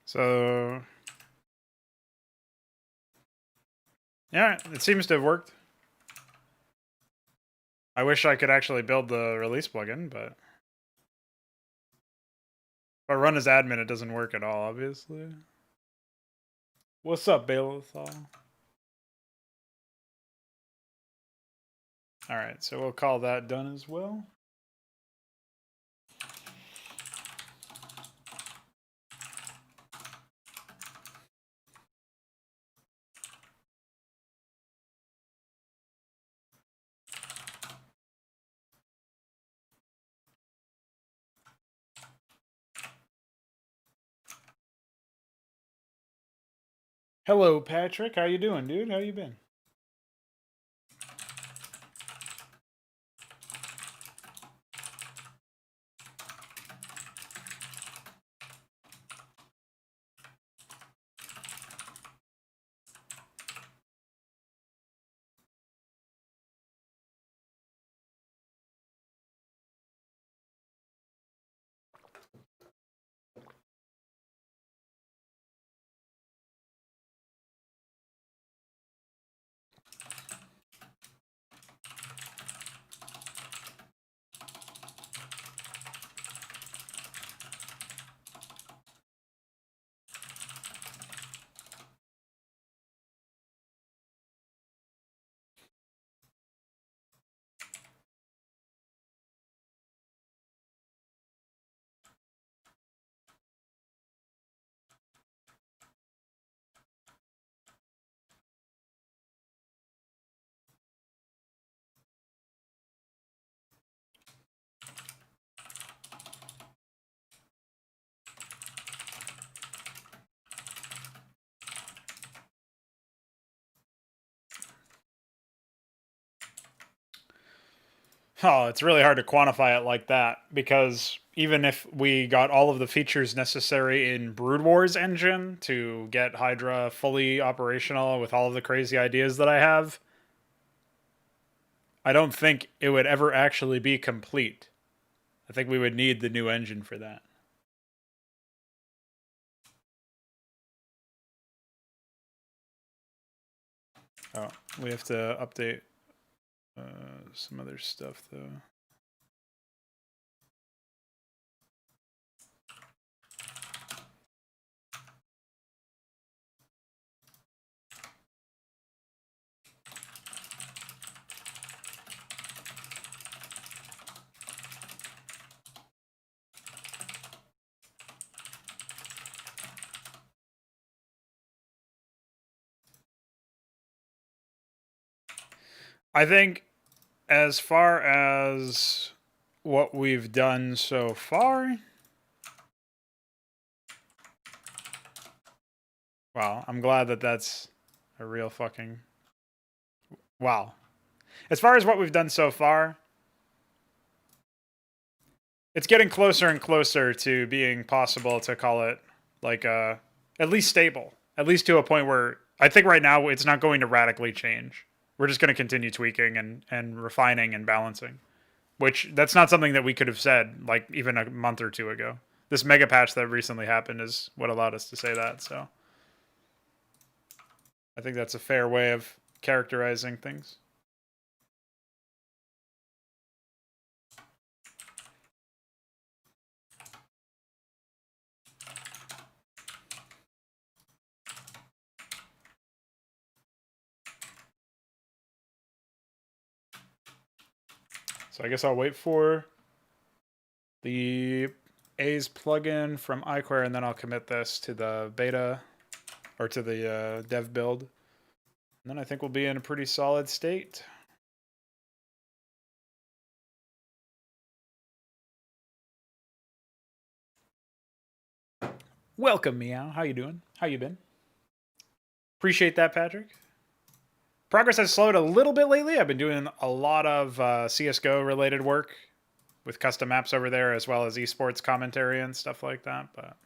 Speaker 1: So, yeah, it seems to have worked. I wish I could actually build the release plugin, but if I run as admin, it doesn't work at all, obviously. What's up, Balethal? Alright, so we'll call that done as well. Hello, Patrick. How you doing, dude? How you been? Oh, it's really hard to quantify it like that because even if we got all of the features necessary in Brood Wars engine to get Hydra fully operational with all of the crazy ideas that I have, I don't think it would ever actually be complete. I think we would need the new engine for that. Oh, we have to update some other stuff though. I think as far as what we've done so far, wow, I'm glad that that's a real fucking wow. As far as what we've done so far, it's getting closer and closer to being possible to call it like at least stable, at least to a point where I think right now it's not going to radically change. We're just going to continue tweaking and refining and balancing, which that's not something that we could have said like even a month or two ago. This mega patch that recently happened is what allowed us to say that. So I think that's a fair way of characterizing things. So I guess I'll wait for the A's plugin from iQuare, and then I'll commit this to the beta or to the dev build. And then I think we'll be in a pretty solid state. Welcome, Meow. How you doing? How you been? Appreciate that, Patrick. Progress has slowed a little bit lately. I've been doing a lot of CSGO related work with custom maps over there, as well as esports commentary and stuff like that. But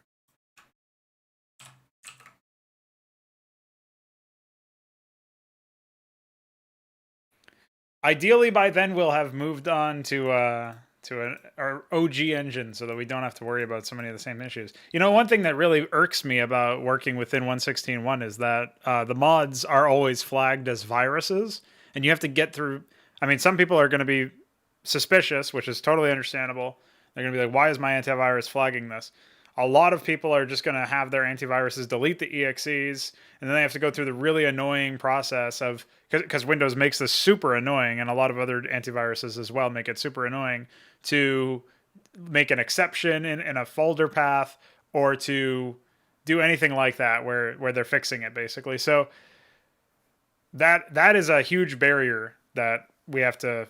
Speaker 1: ideally, by then we'll have moved on to our OG engine, so that we don't have to worry about so many of the same issues. You know, one thing that really irks me about working within 1.16.1 is that the mods are always flagged as viruses, and you have to get through. I mean, some people are going to be suspicious, which is totally understandable. They're going to be like, "Why is my antivirus flagging this?" A lot of people are just going to have their antiviruses delete the exes, and then they have to go through the really annoying process of, because Windows makes this super annoying, and a lot of other antiviruses as well make it super annoying to make an exception in a folder path or to do anything like that where they're fixing it basically. So that is a huge barrier that we have to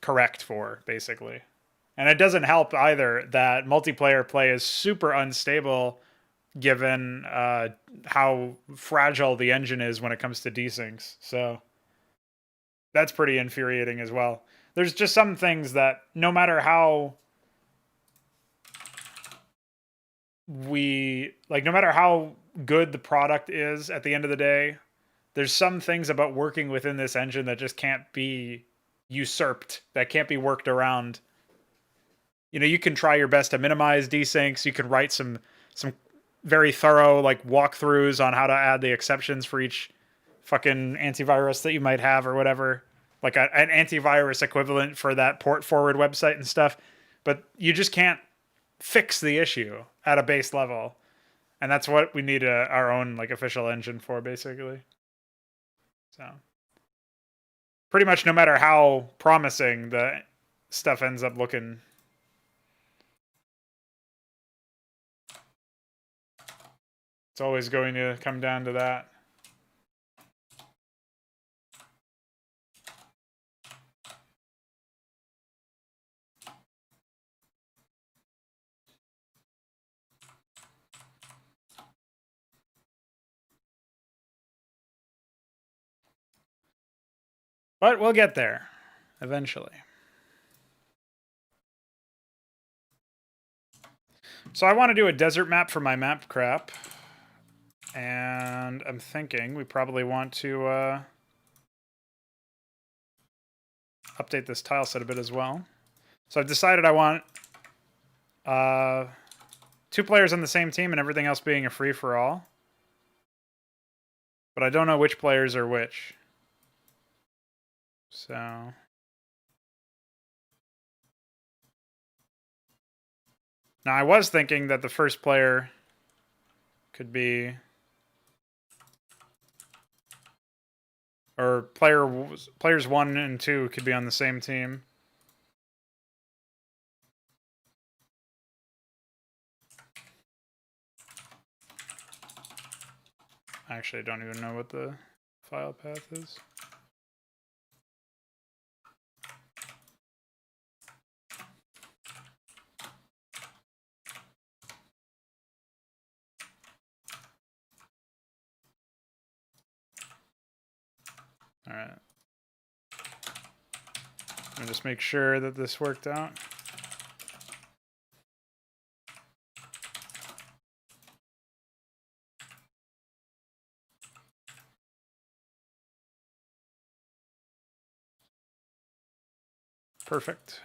Speaker 1: correct for basically. And it doesn't help either that multiplayer play is super unstable given how fragile the engine is when it comes to desyncs. So that's pretty infuriating as well. There's just some things that no matter how no matter how good the product is at the end of the day, there's some things about working within this engine that just can't be usurped, that can't be worked around. You know, you can try your best to minimize desyncs. You can write some very thorough like walkthroughs on how to add the exceptions for each fucking antivirus that you might have or whatever, like an antivirus equivalent for that port forward website and stuff. But you just can't fix the issue at a base level, and that's what we need our own like official engine for, basically. So pretty much no matter how promising the stuff ends up looking, it's always going to come down to that. But we'll get there eventually. So I want to do a desert map for my Mapcrap. And I'm thinking we probably want to update this tile set a bit as well. So I've decided I want 2 players on the same team and everything else being a free-for-all. But I don't know which players are which. So... Now I was thinking that the first player could be... Or players 1 and 2 could be on the same team. Actually, I don't even know what the file path is. All right. Let me just make sure that this worked out. Perfect.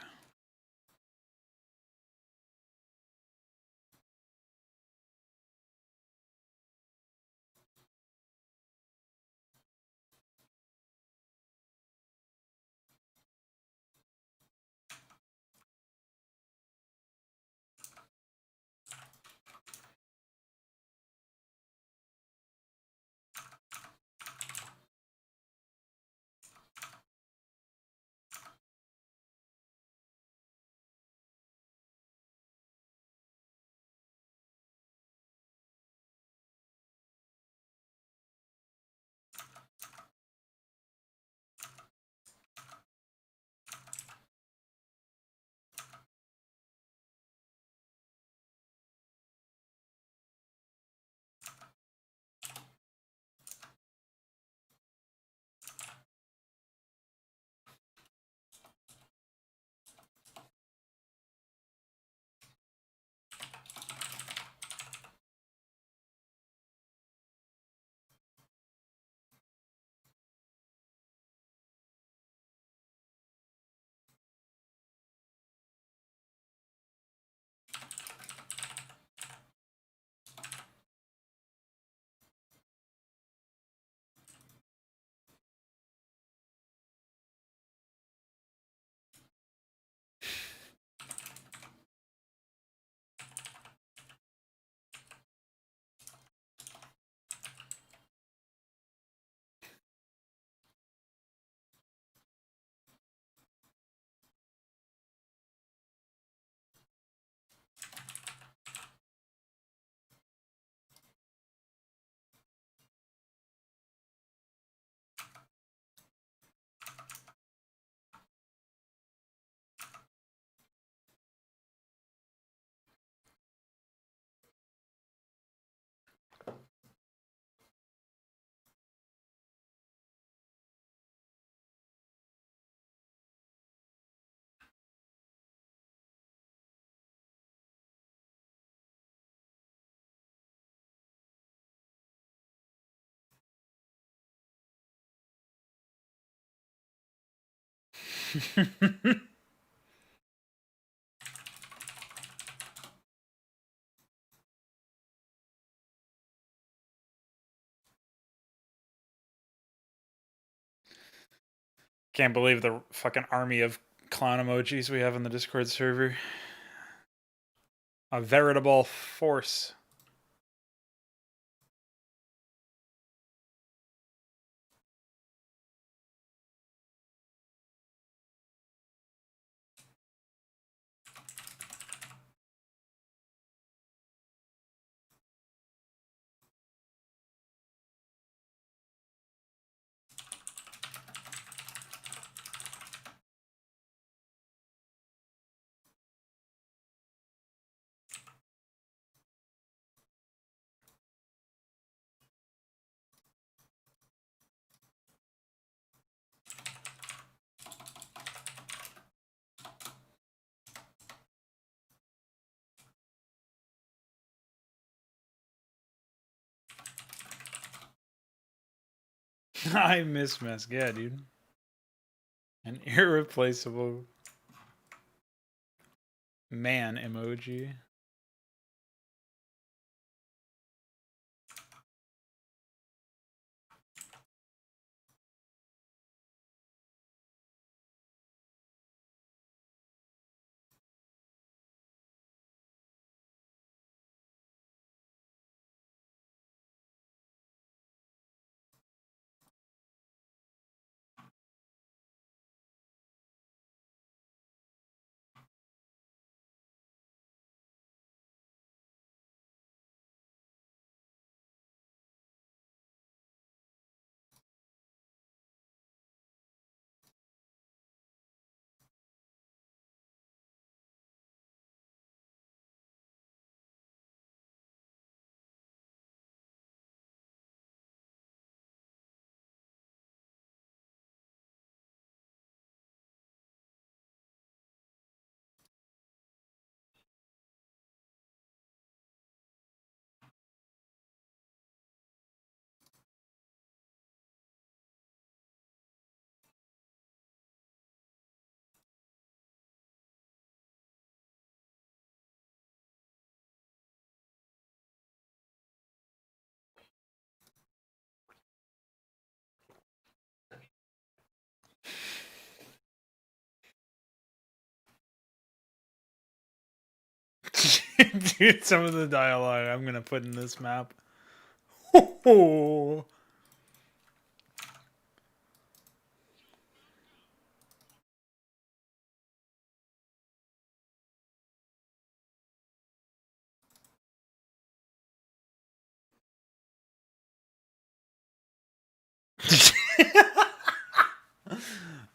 Speaker 1: Can't believe the fucking army of clown emojis we have in the Discord server. A veritable force. I miss Mesk. Yeah, dude. An irreplaceable man emoji. Dude, some of the dialogue I'm gonna put in this map. Oh.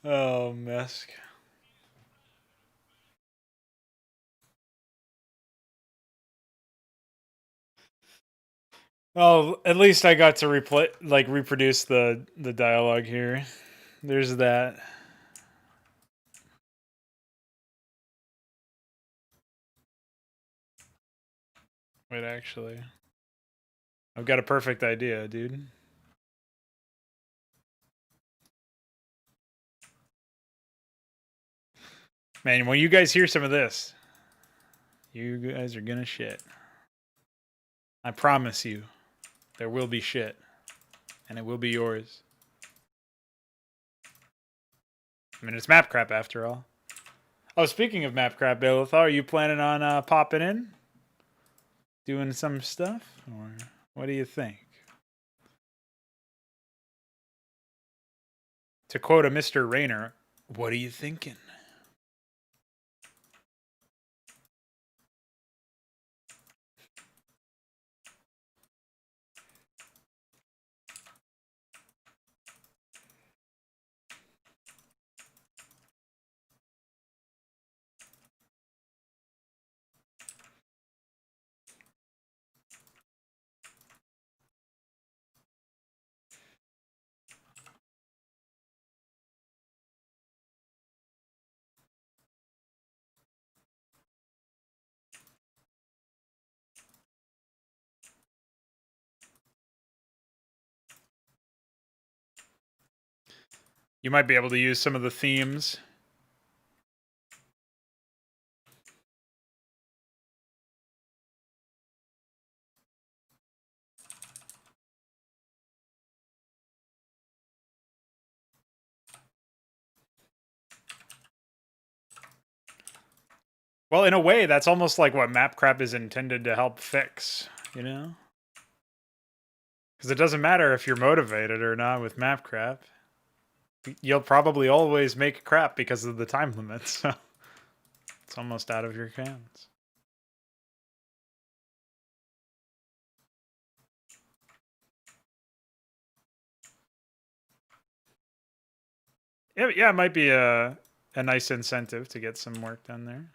Speaker 1: Oh, Mesk. Oh, at least I got to reproduce the dialogue here. There's that. Wait, actually, I've got a perfect idea, dude. Man, when you guys hear some of this, you guys are gonna shit. I promise you, there will be shit, and it will be yours. I mean, it's Mapcrap after all. Oh, speaking of Mapcrap, Billithal, are you planning on popping in? Doing some stuff? Or what do you think? To quote a Mr. Rayner, what are you thinking? You might be able to use some of the themes. Well, in a way, that's almost like what Mapcrap is intended to help fix, you know? Because it doesn't matter if you're motivated or not with Mapcrap. You'll probably always make crap because of the time limit, so it's almost out of your hands. Yeah, it might be a nice incentive to get some work done there.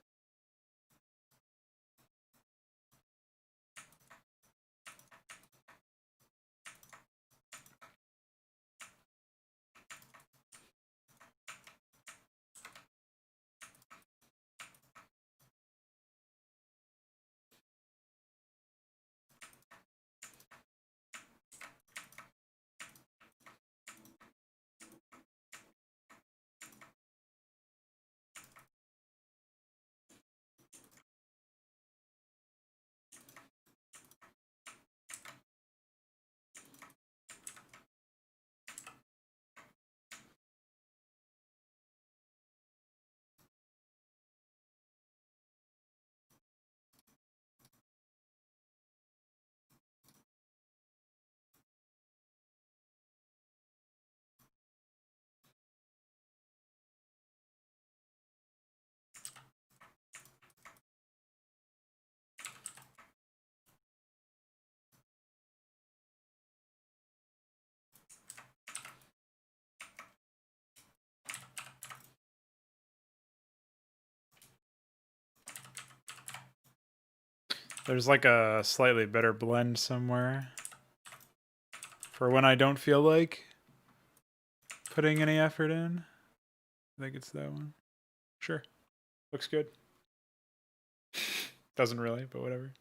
Speaker 1: There's like a slightly better blend somewhere for when I don't feel like putting any effort in. I think it's that one. Sure. Looks good. Doesn't really, but whatever.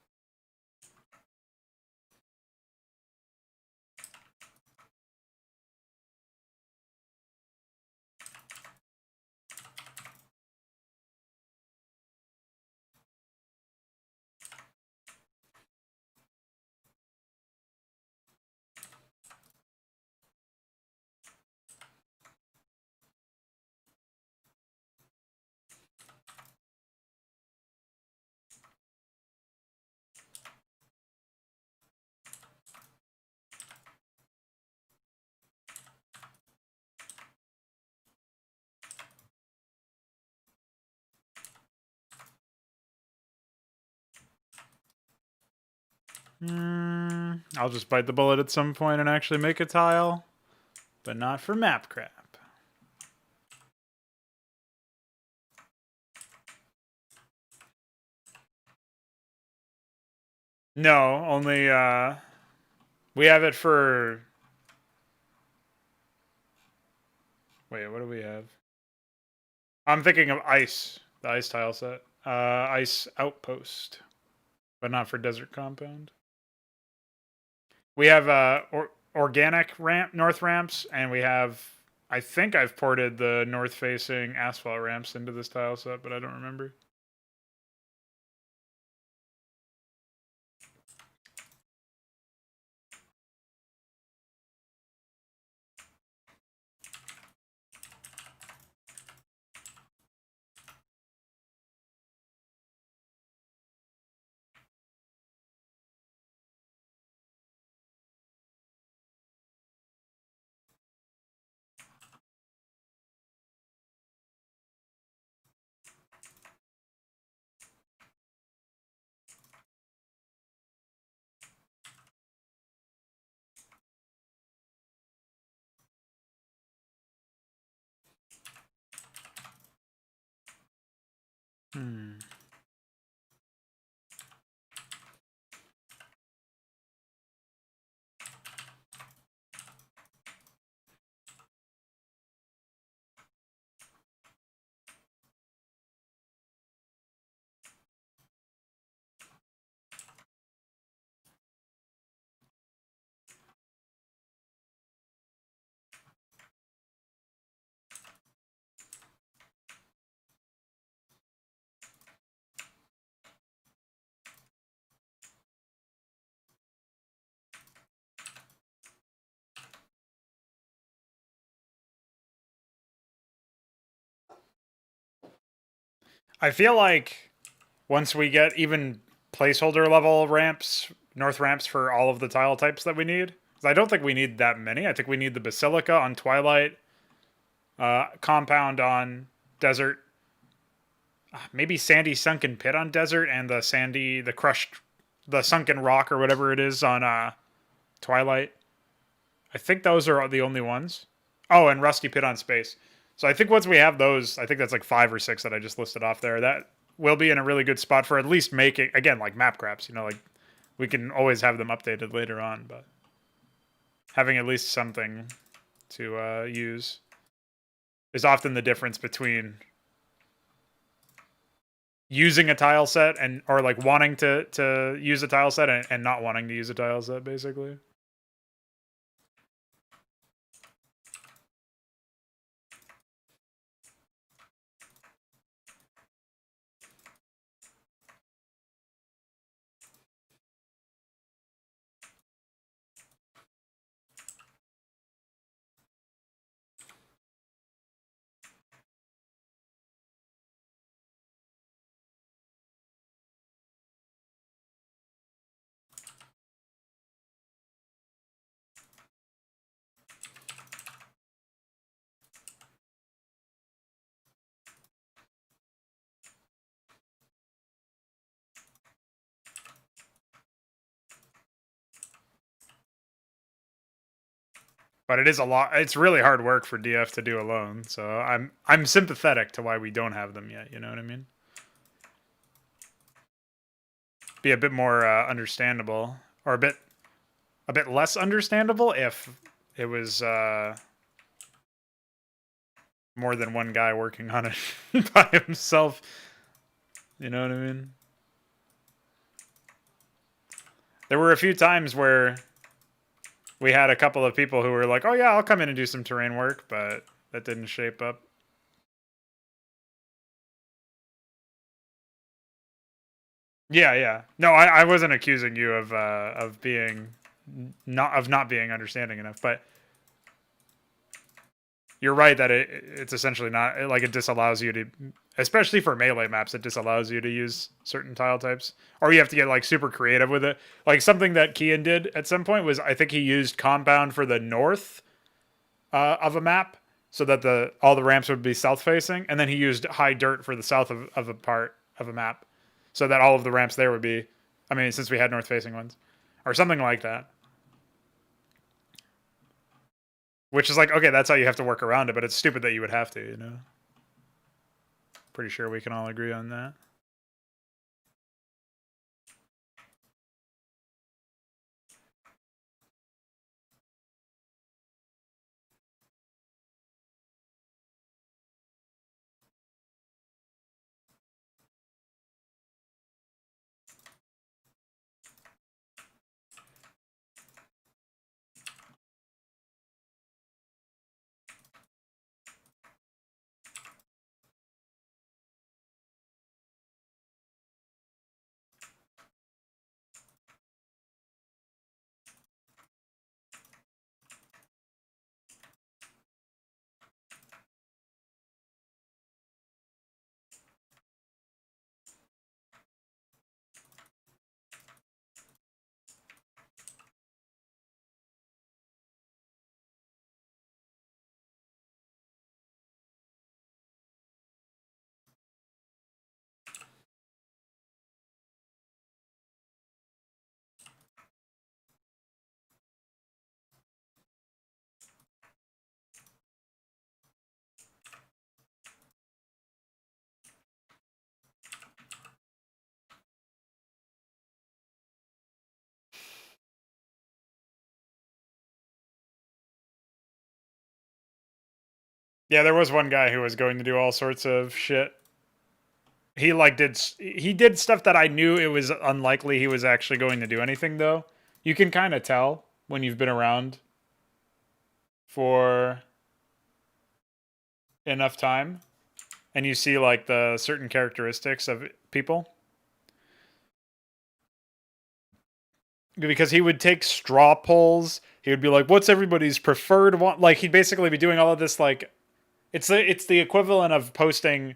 Speaker 1: I'll just bite the bullet at some point and actually make a tile, but not for Mapcrap. No, only we have it for. Wait, what do we have? I'm thinking of ice, the ice tile set. Ice outpost, but not for desert compound. We have organic north ramps, and we have. I think I've ported the north-facing asphalt ramps into this tile set, but I don't remember. I feel like once we get even placeholder level ramps, north ramps for all of the tile types that we need, because I don't think we need that many. I think we need the Basilica on Twilight, Compound on Desert, maybe Sandy Sunken Pit on Desert, and the Sunken Rock or whatever it is on Twilight. I think those are the only ones. Oh, and Rusty Pit on Space. So I think once we have those, I think that's like 5 or 6 that I just listed off there. That will be in a really good spot for at least making, again, like Mapcraps. Like we can always have them updated later on, but having at least something to use is often the difference between using a tile set or like wanting to use a tile set and not wanting to use a tile set, basically. But it is a lot. It's really hard work for DF to do alone. So I'm sympathetic to why we don't have them yet. You know what I mean? be a bit more understandable, or a bit less understandable if it was more than one guy working on it by himself. You know what I mean? There were a few times where we had a couple of people who were like, "Oh yeah, I'll come in and do some terrain work," but that didn't shape up. Yeah, yeah. No, I wasn't accusing you of being not being understanding enough, but you're right that it's essentially not like it disallows you to, especially for melee maps, it disallows you to use certain tile types, or you have to get like super creative with it. Like something that Kian did at some point was I think he used compound for the north of a map so that the all the ramps would be south facing, and then he used high dirt for the south of a part of a map, so that all of the ramps there would be, I mean, since we had north facing ones, or something like that. Which is like, okay, that's how you have to work around it, but it's stupid that you would have to, you know? Pretty sure we can all agree on that. Yeah, there was one guy who was going to do all sorts of shit. He did stuff that I knew it was unlikely he was actually going to do anything though. You can kind of tell when you've been around for enough time and you see like the certain characteristics of people. Because he would take straw polls. He would be like, "What's everybody's preferred one?" Like he'd basically be doing all of this. Like it's the equivalent of posting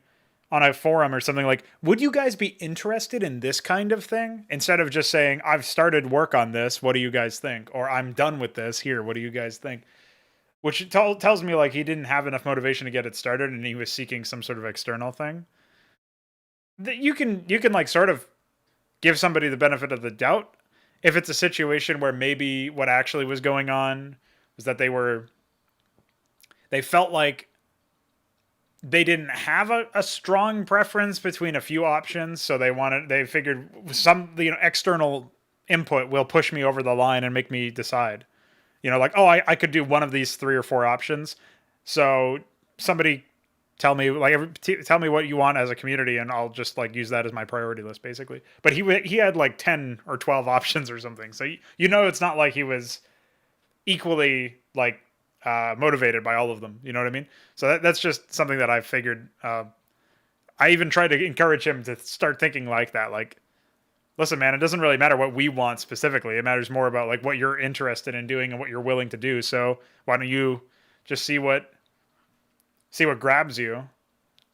Speaker 1: on a forum or something like, "Would you guys be interested in this kind of thing?" Instead of just saying, "I've started work on this. What do you guys think?" Or "I'm done with this. Here, what do you guys think?" Which tells me like he didn't have enough motivation to get it started, and he was seeking some sort of external thing. That you can like sort of give somebody the benefit of the doubt if it's a situation where maybe what actually was going on was that they felt like they didn't have a strong preference between a few options, so they figured some external input will push me over the line and make me decide. Like, oh, I could do one of these three or four options. So somebody tell me what you want as a community, and I'll just like use that as my priority list, basically. But he had like 10 or 12 options or something. So it's not like he was equally like motivated by all of them. You know what I mean? So that's just something that I figured. I even tried to encourage him to start thinking like that. Like, listen, man, it doesn't really matter what we want specifically. It matters more about like what you're interested in doing and what you're willing to do. So why don't you just see what grabs you?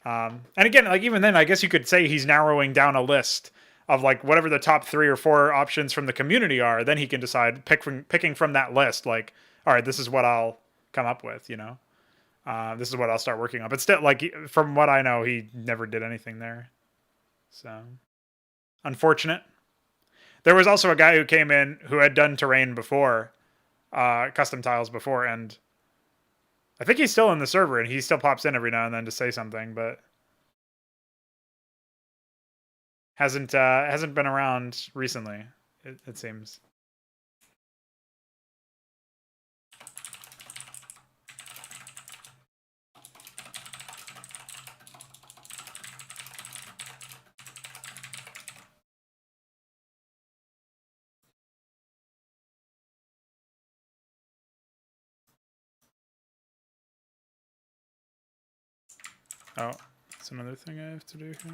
Speaker 1: And again, like even then, I guess you could say he's narrowing down a list of like whatever the top 3 or 4 options from the community are. Then he can decide picking from that list. Like, all right, this is what I'll come up with. This is what I'll start working on. But still, like from what I know, he never did anything there. So unfortunate. There was also a guy who came in who had done terrain before, custom tiles before, and I think he's still in the server, and he still pops in every now and then to say something, but Hasn't been around recently. It seems. Oh, that's another thing I have to do here.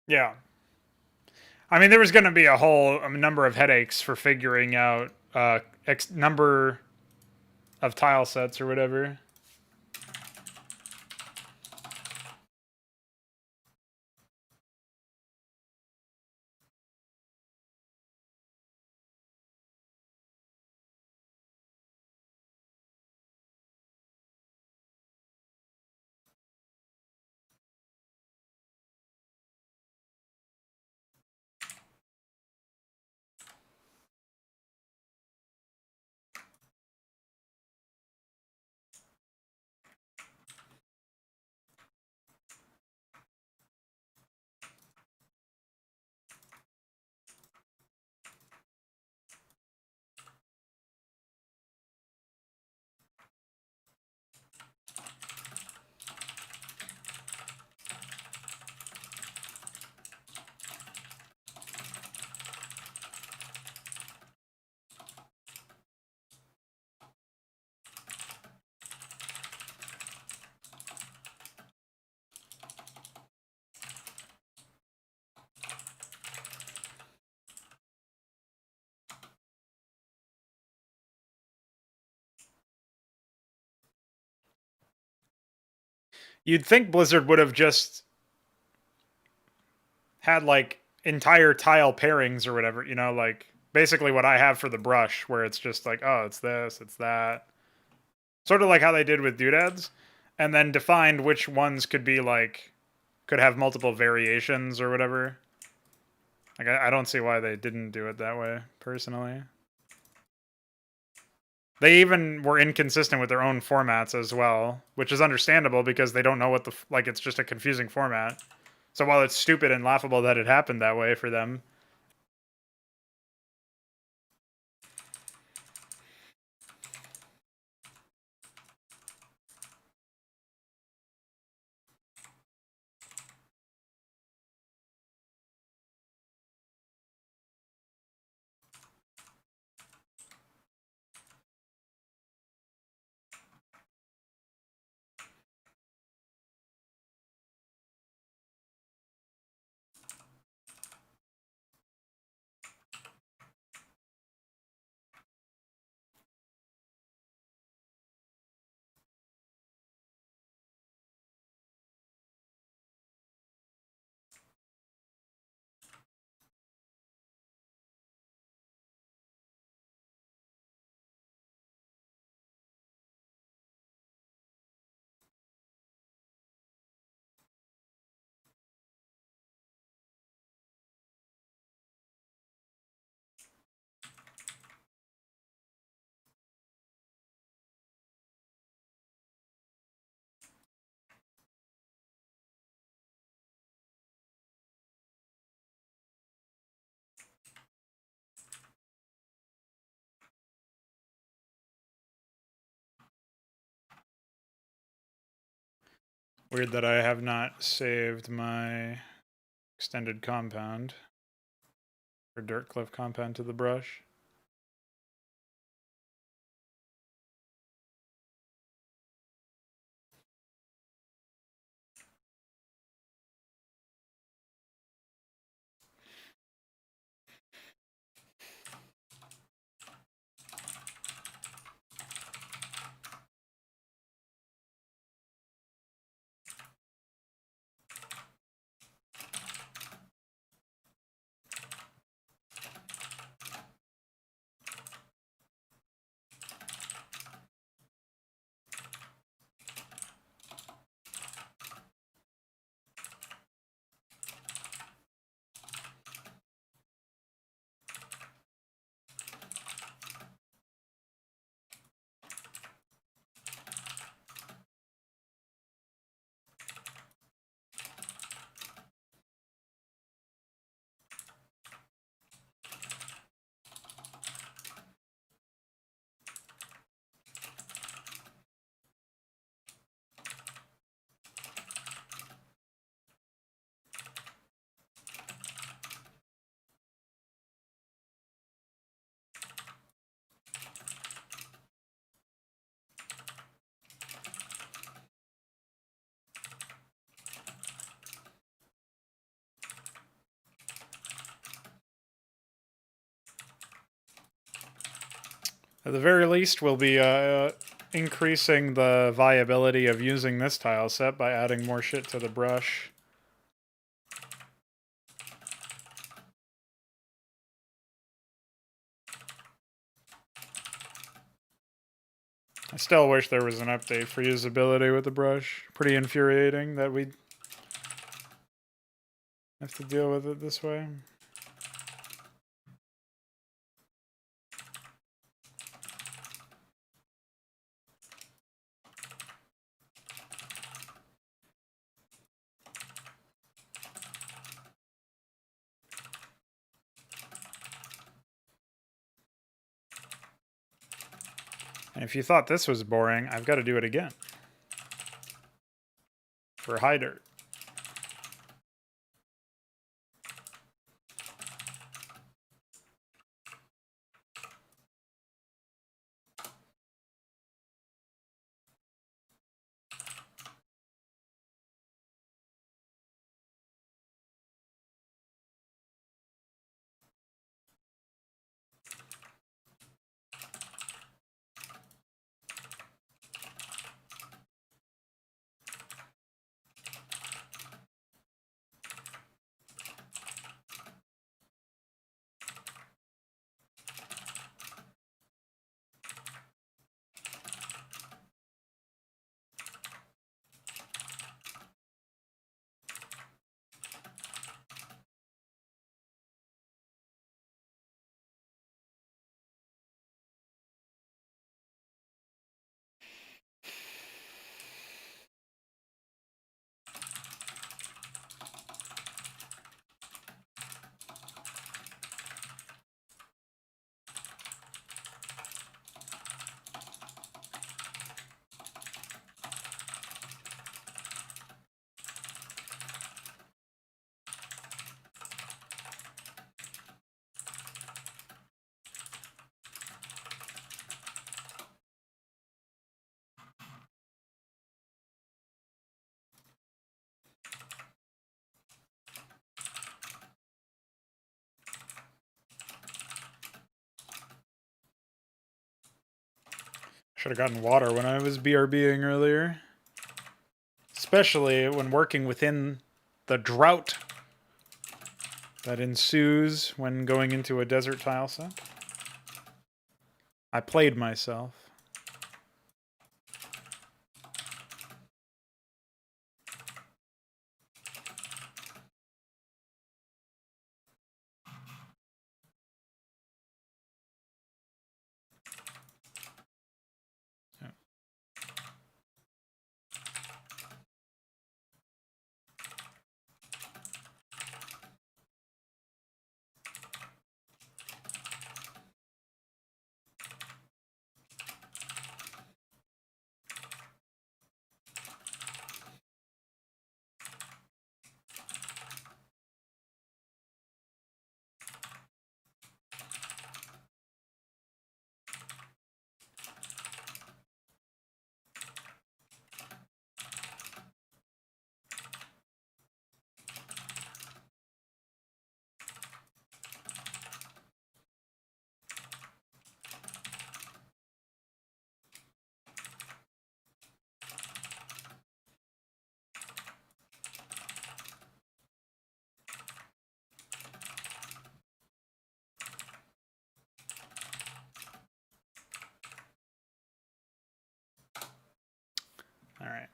Speaker 1: Yeah. I mean, there was going to be a whole number of headaches for figuring out X number of tile sets or whatever. You'd think Blizzard would have just had like entire tile pairings or whatever, you know, like basically what I have for the brush, where it's just like, oh, it's this, it's that. Sort of like how they did with doodads, and then defined which ones could be like, could have multiple variations or whatever. Like, I don't see why they didn't do it that way, personally. They even were inconsistent with their own formats as well, which is understandable because they don't know what like, it's just a confusing format. So while it's stupid and laughable that it happened that way for them, Weird that I have not saved my extended compound or dirt cliff compound to the brush. At the very least, we'll be increasing the viability of using this tile set by adding more shit to the brush. I still wish there was an update for usability with the brush. Pretty infuriating that we have to deal with it this way. And if you thought this was boring, I've got to do it again. For high dirt. Should have gotten water when I was BRBing earlier. Especially when working within the drought that ensues when going into a desert tile set. I played myself. All right.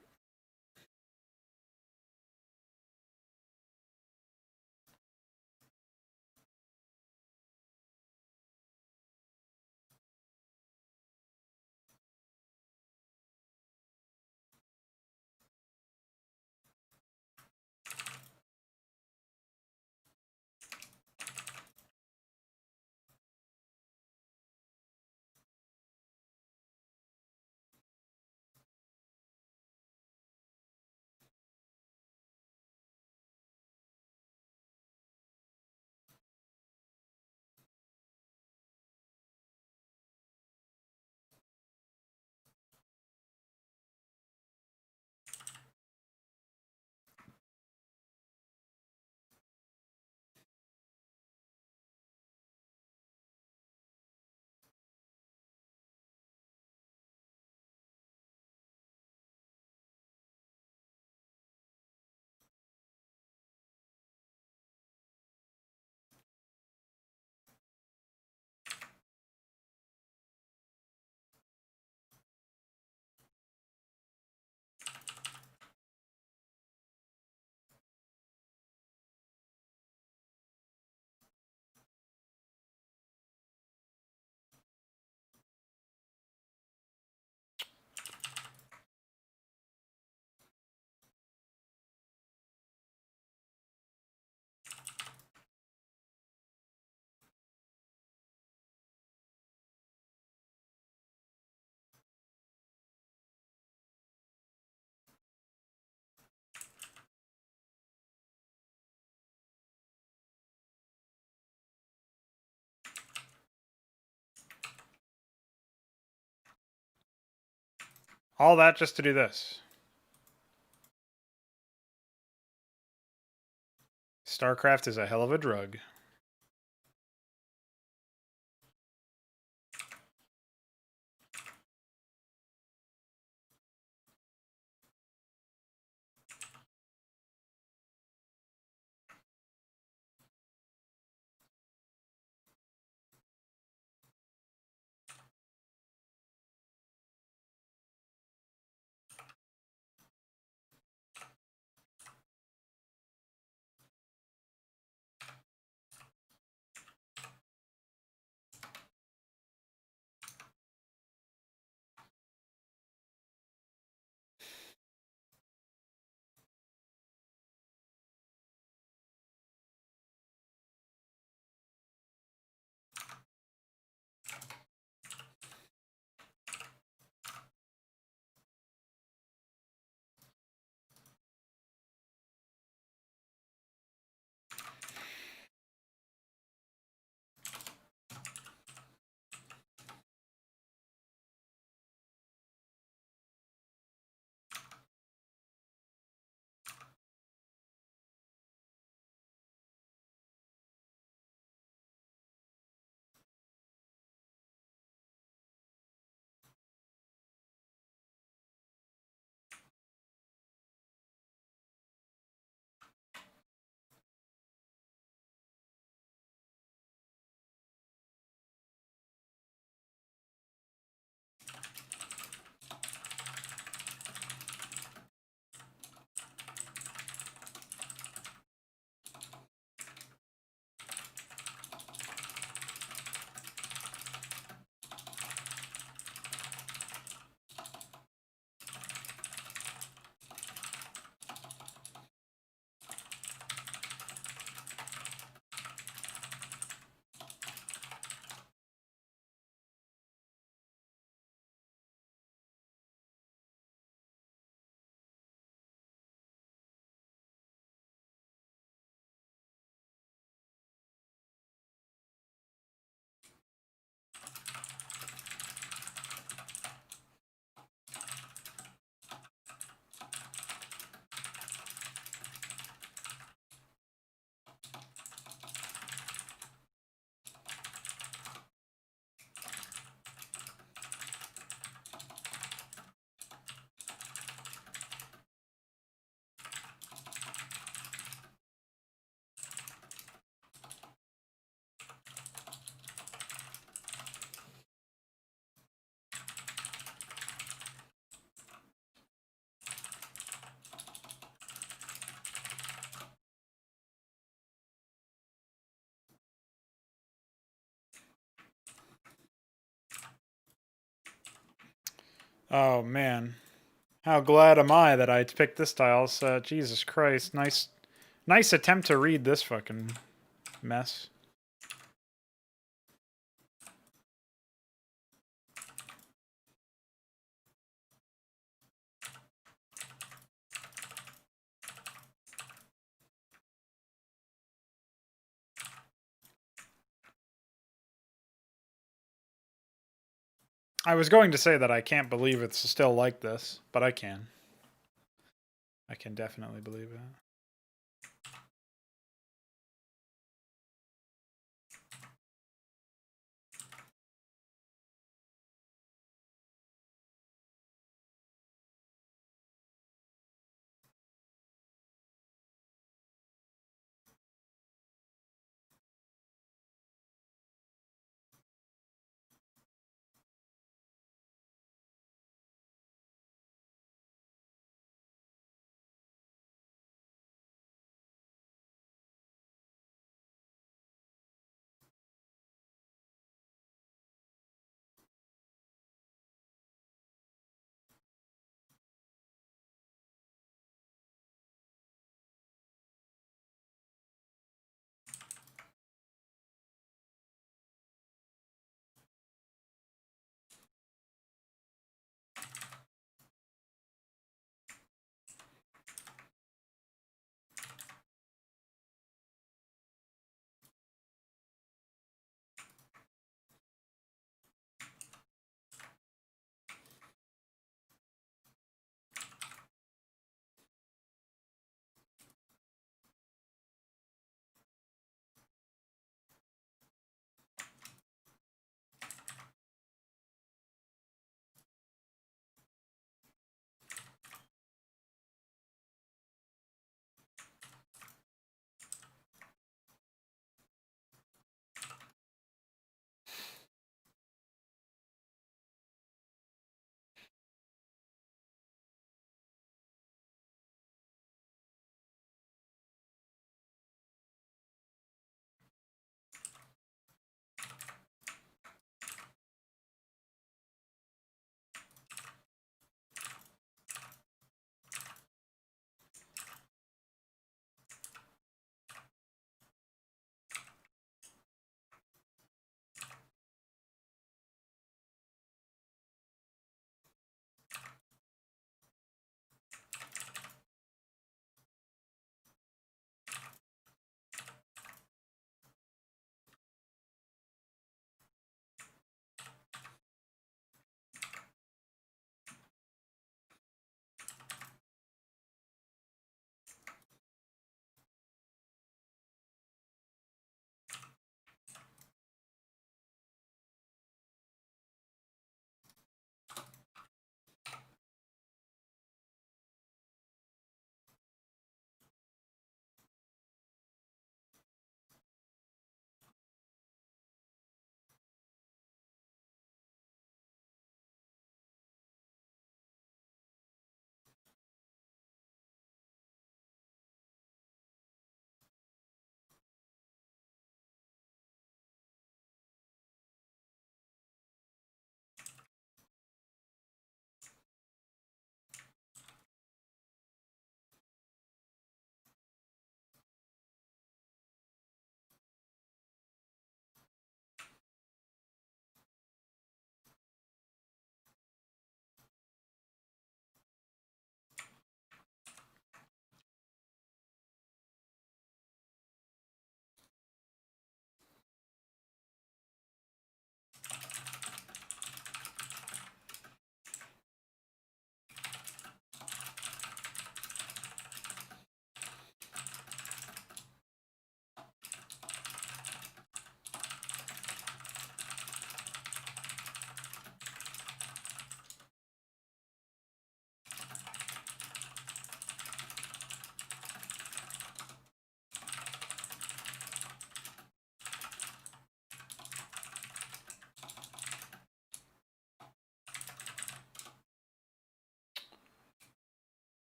Speaker 1: All that just to do this. Starcraft is a hell of a drug. Oh man, how glad am I that I picked this tile? Jesus Christ, nice attempt to read this fucking mess. I was going to say that I can't believe it's still like this, but I can. I can definitely believe it.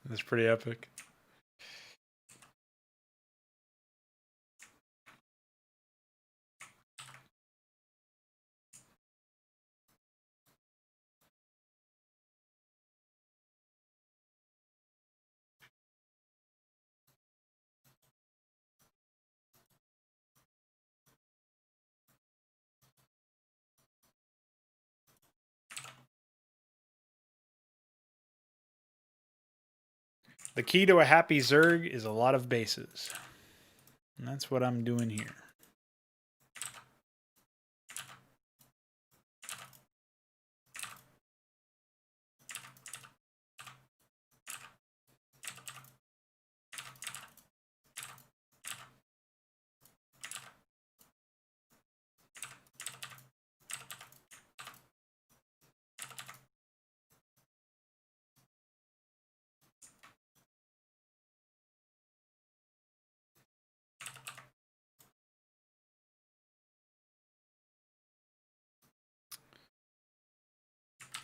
Speaker 1: That's pretty epic. The key to a happy Zerg is a lot of bases. And that's what I'm doing here.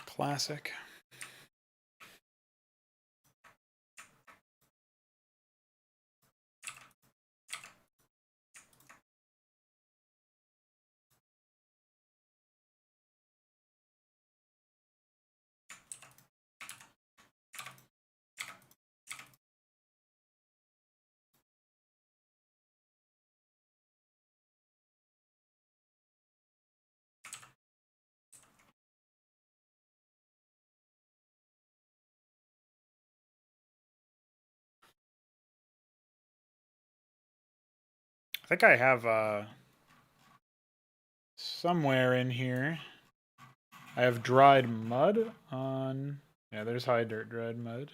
Speaker 1: Classic. I think I have somewhere in here. I have dried mud on. Yeah, there's high dirt dried mud.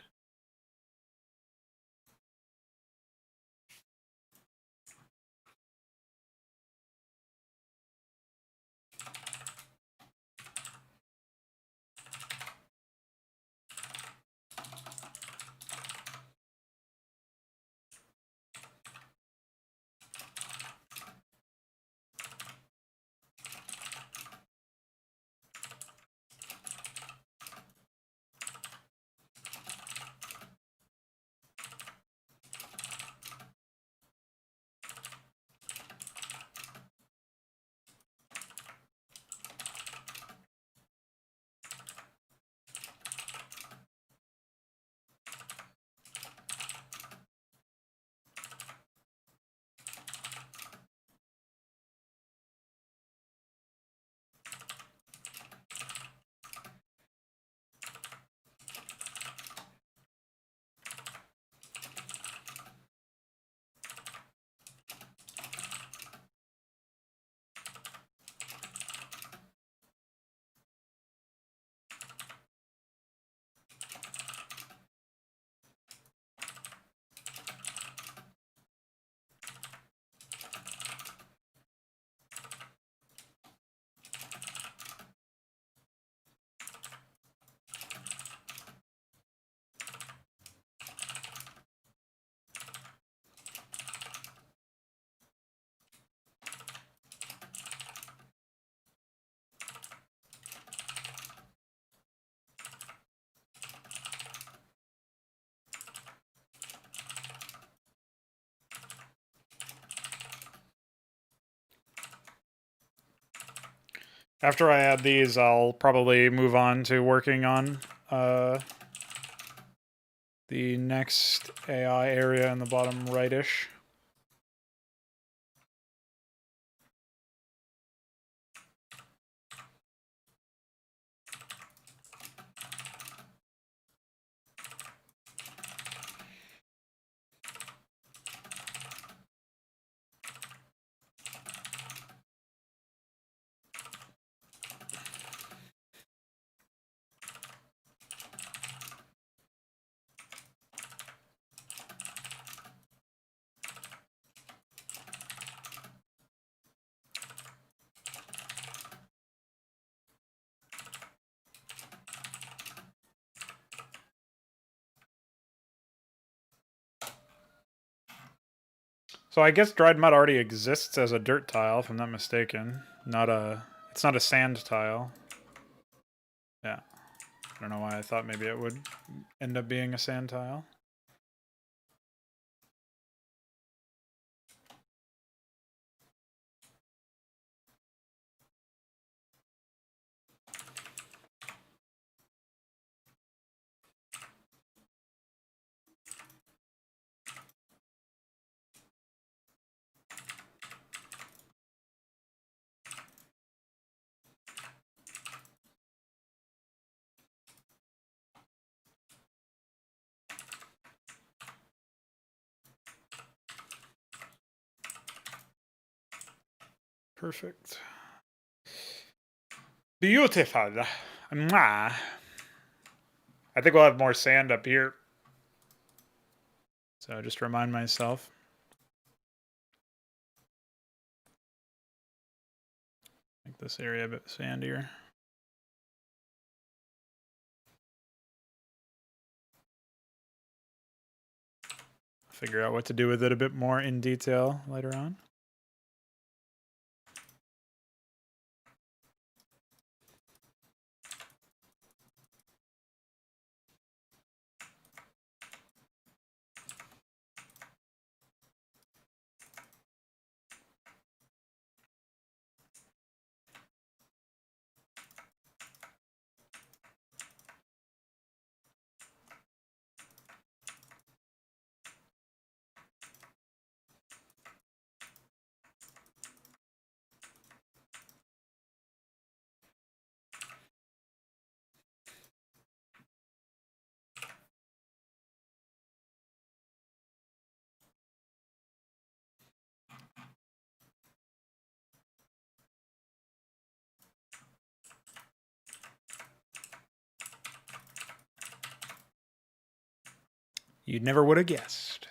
Speaker 1: After I add these, I'll probably move on to working on the next AI area in the bottom right-ish. So I guess dried mud already exists as a dirt tile, if I'm not mistaken. It's not a sand tile. Yeah. I don't know why I thought maybe it would end up being a sand tile. Perfect. Beautiful. Mwah. I think we'll have more sand up here. So just remind myself. Make this area a bit sandier. Figure out what to do with it a bit more in detail later on. You never would have guessed.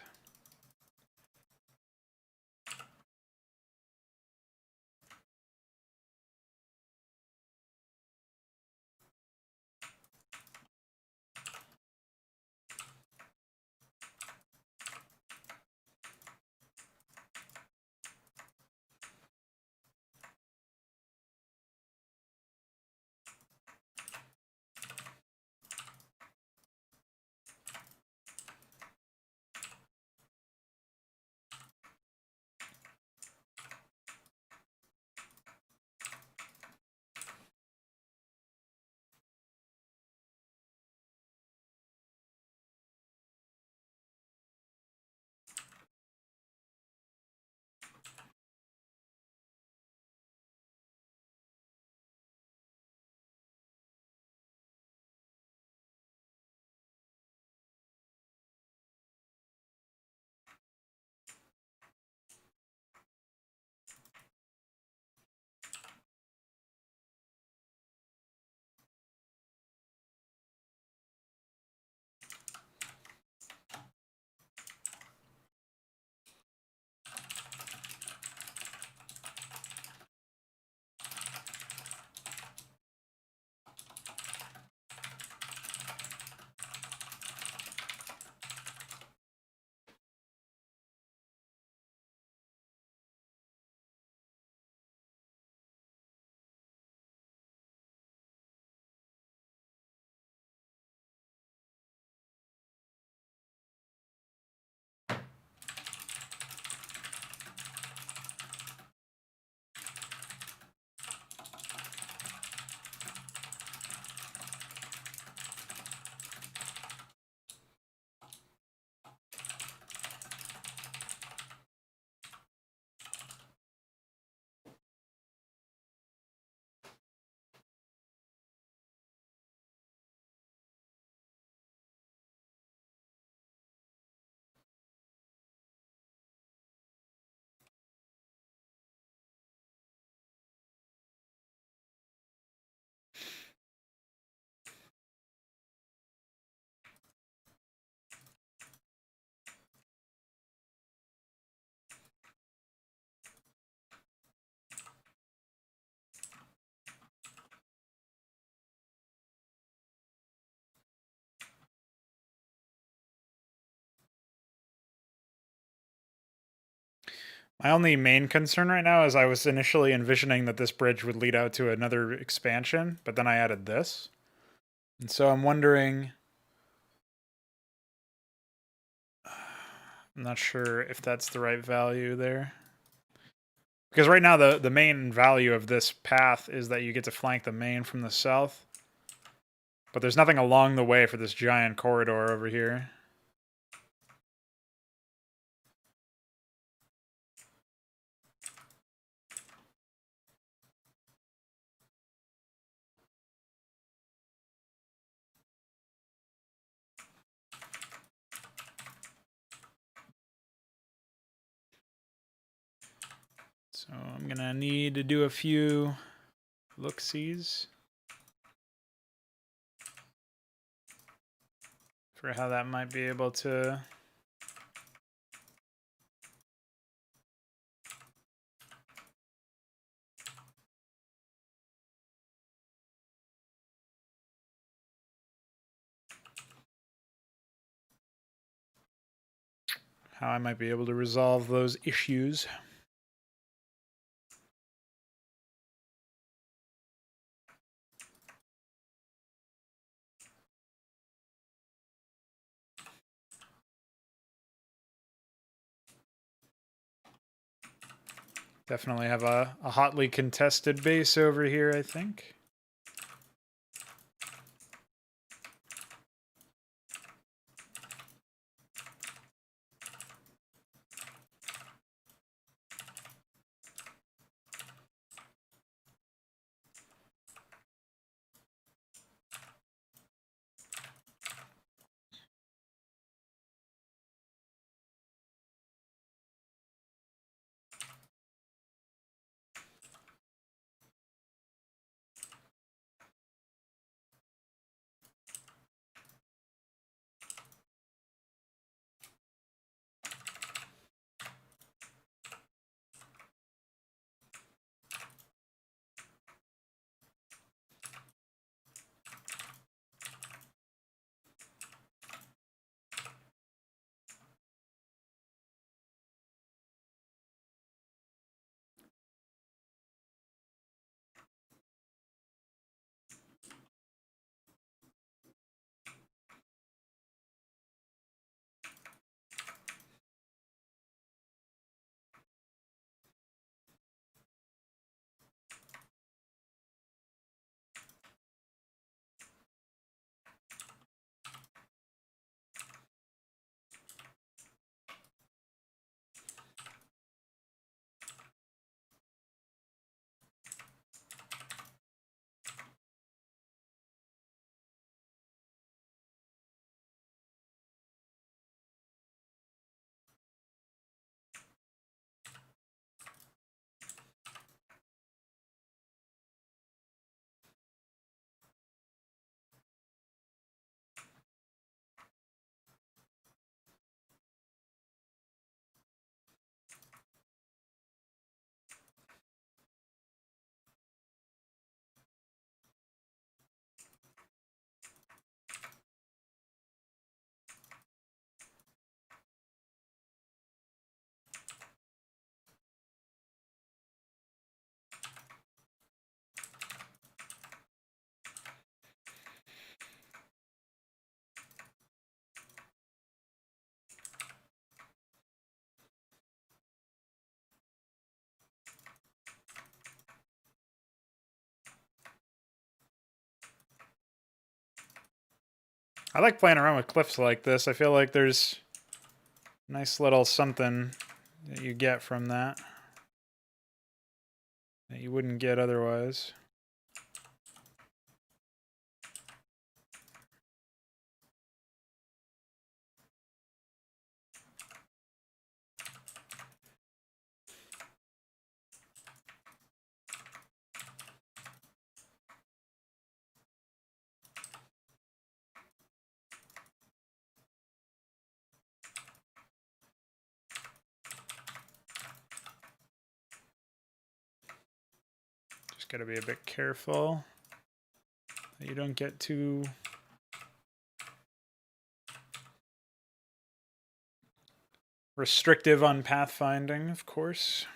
Speaker 1: My only main concern right now is I was initially envisioning that this bridge would lead out to another expansion, but then I added this. And so I'm wondering... I'm not sure if that's the right value there. Because right now the main value of this path is that you get to flank the main from the south. But there's nothing along the way for this giant corridor over here. So I'm gonna need to do a few look-sees for how that might be able to how I might be able to resolve those issues. Definitely have a hotly contested base over here, I think. I like playing around with cliffs like this. I feel like there's a nice little something that you get from that you wouldn't get otherwise. Just got to be a bit careful that you don't get too restrictive on pathfinding, of course.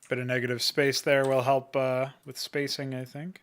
Speaker 1: Bit of negative space there will help with spacing, I think.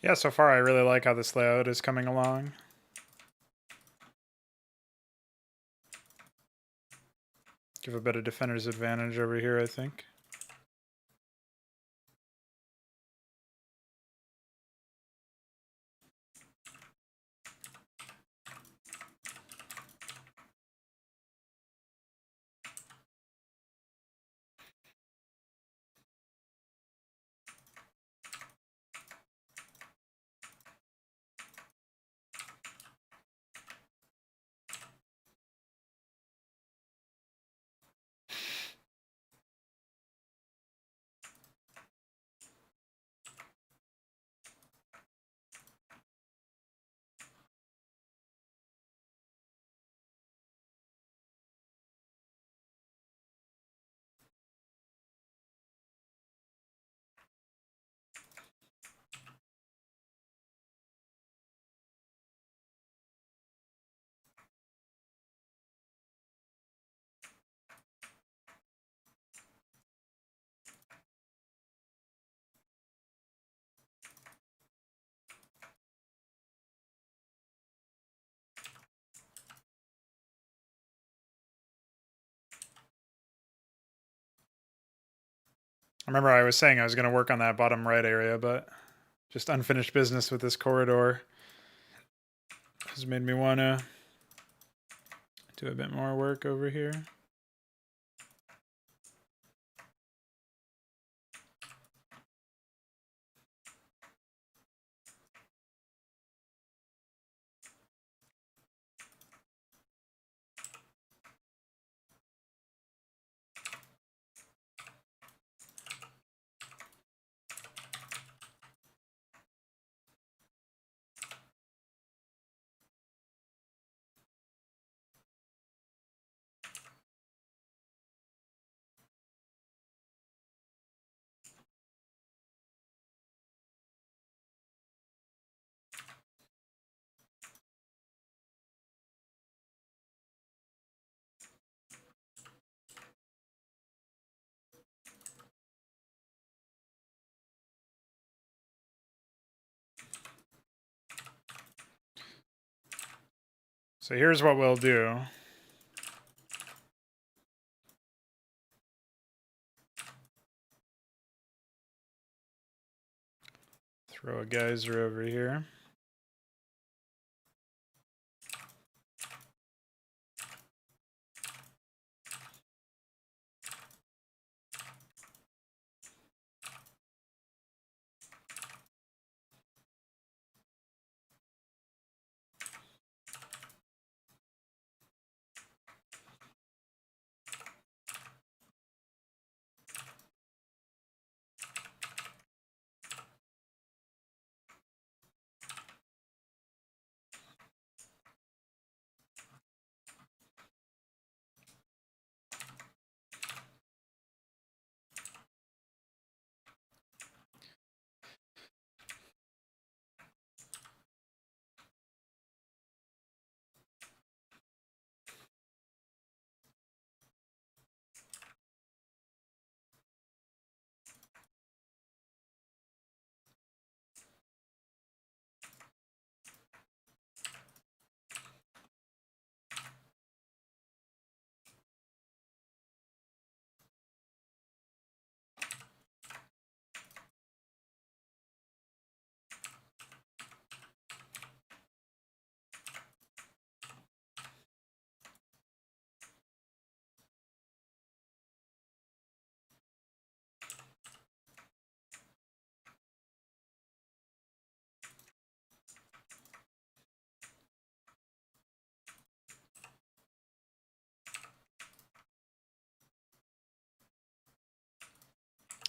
Speaker 1: Yeah, so far I really like how this layout is coming along. Give a bit of defender's advantage over here, I think. I remember I was saying I was going to work on that bottom right area, but just unfinished business with this corridor has made me want to do a bit more work over here. So here's what we'll do. Throw a geyser over here.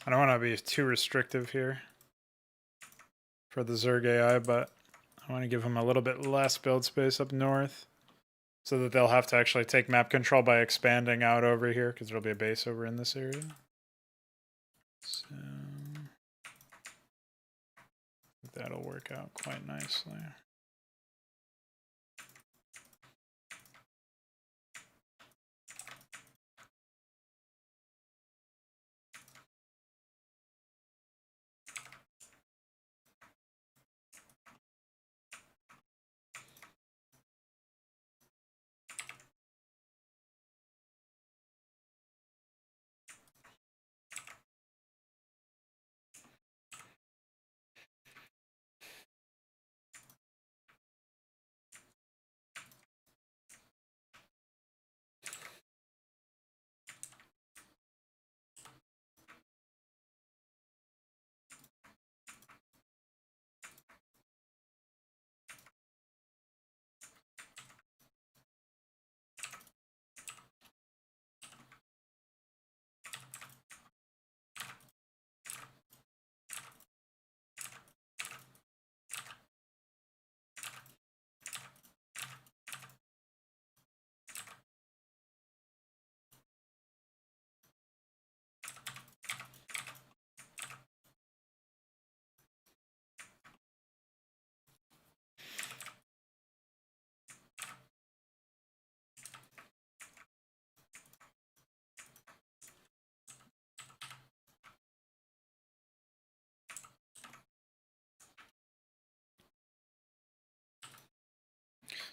Speaker 1: I don't want to be too restrictive here for the Zerg AI, but I want to give them a little bit less build space up north so that they'll have to actually take map control by expanding out over here because there'll be a base over in this area. So that'll work out quite nicely.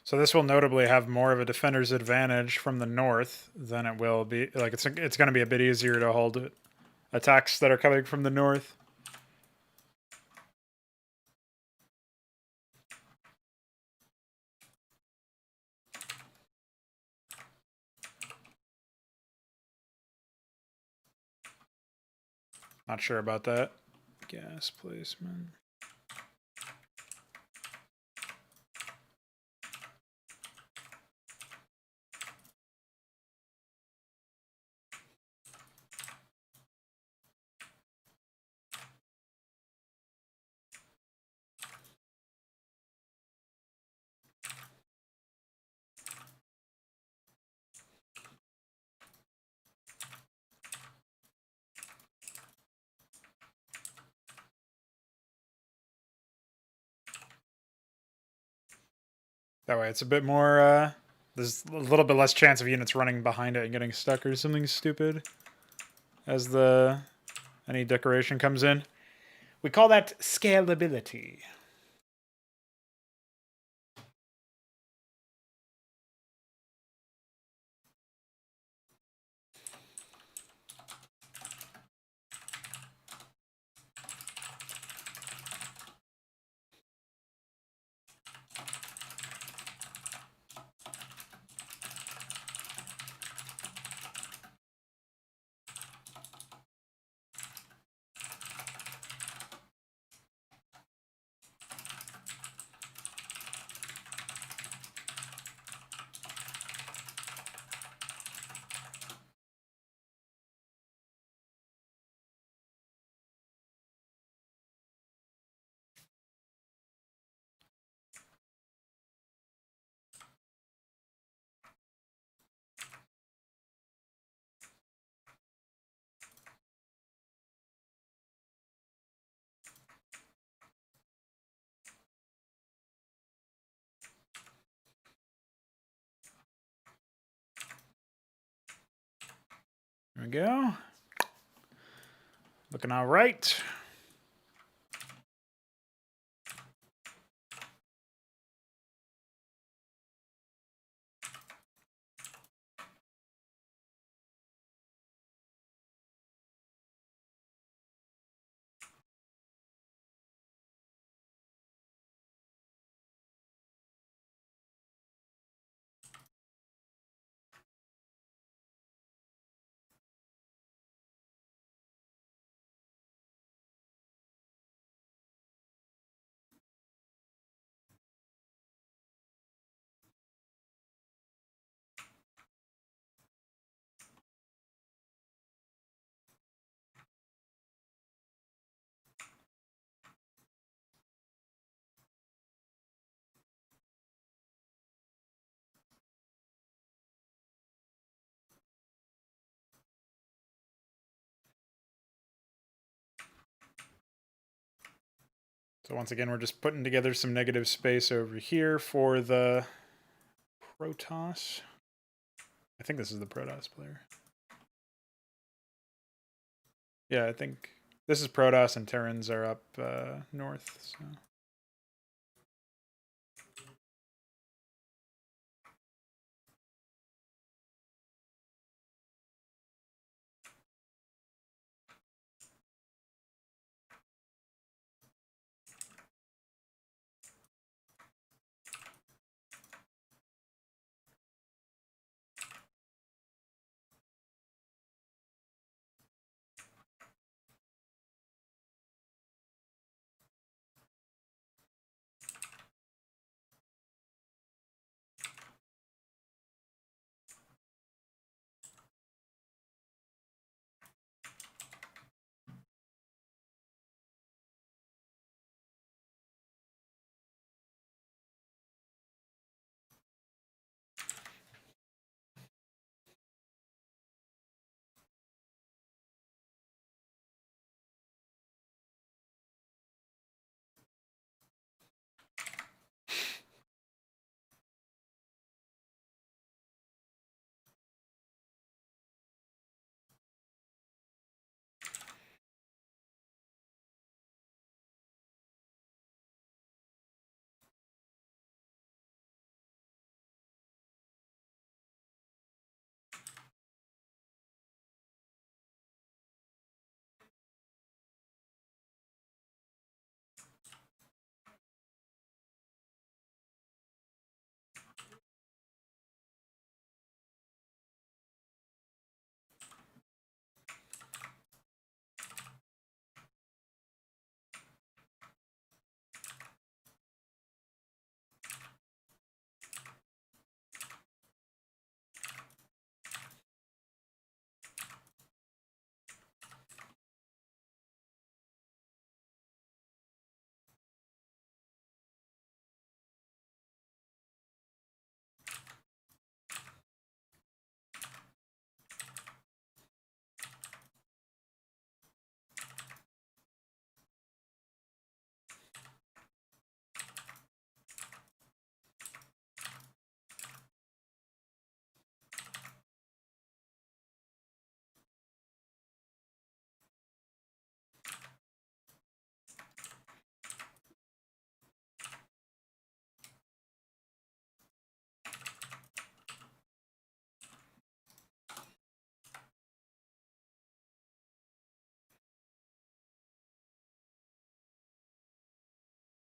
Speaker 1: So this will notably have more of a defender's advantage from the north than it will be. Like it's going to be a bit easier to hold attacks that are coming from the north. Not sure about that. Gas placement. That way it's a bit more, there's a little bit less chance of units running behind it and getting stuck or something stupid as any decoration comes in. We call that scalability. we go. Looking all right. So once again, we're just putting together some negative space over here for the Protoss. I think this is the Protoss player. Yeah, I think this is Protoss and Terrans are up north. So.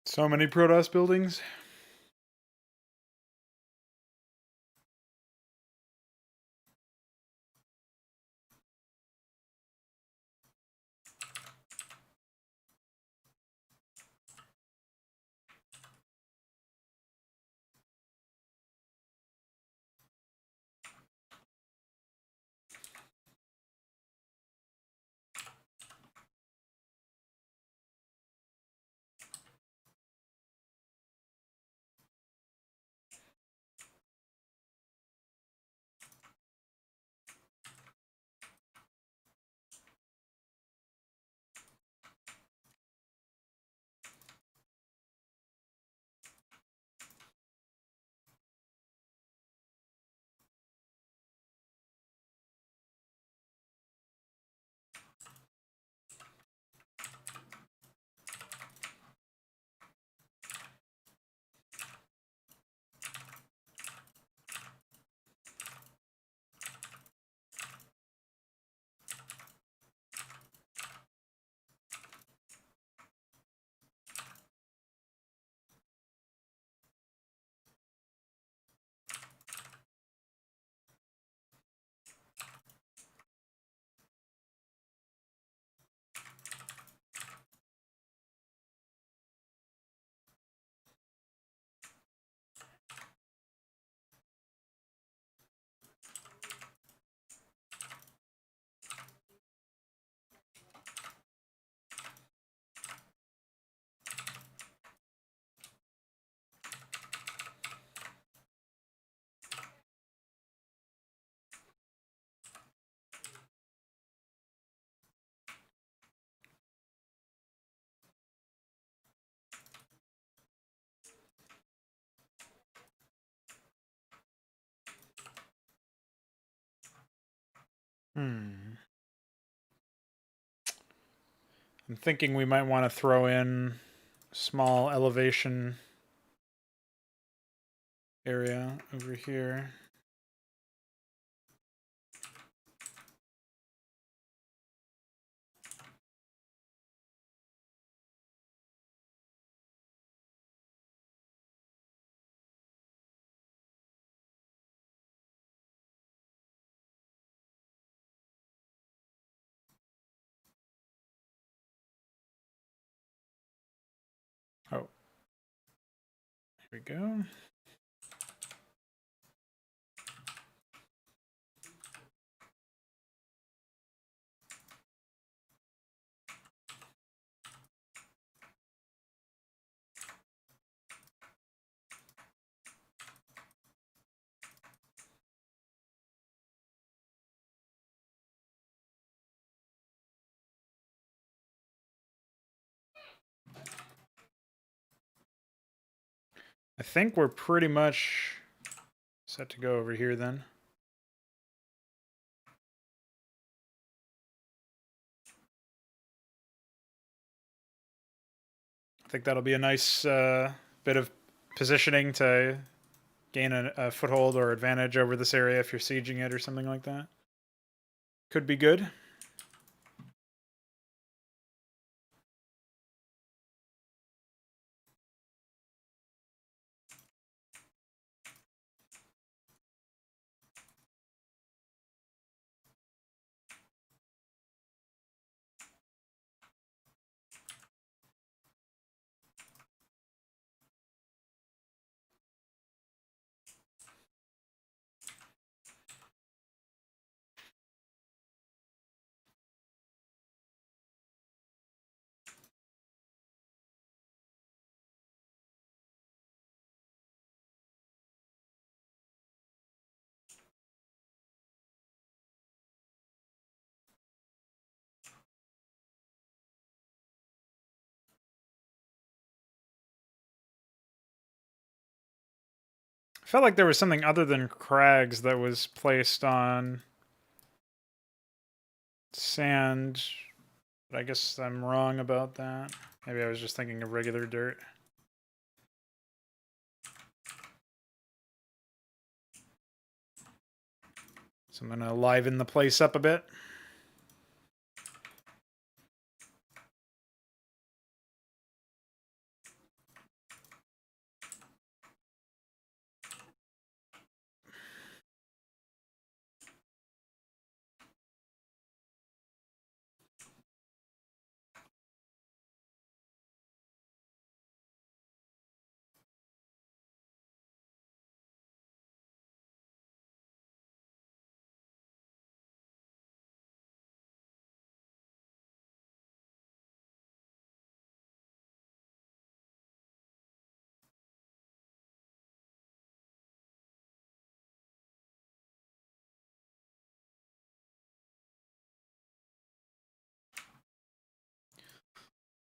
Speaker 1: So many Protoss buildings. I'm thinking we might want to throw in small elevation area over here. Oh, here we go. I think we're pretty much set to go over here then. I think that'll be a nice bit of positioning to gain a foothold or advantage over this area if you're sieging it or something like that. Could be good. I felt like there was something other than crags that was placed on sand, but I guess I'm wrong about that. Maybe I was just thinking of regular dirt. So I'm gonna liven the place up a bit.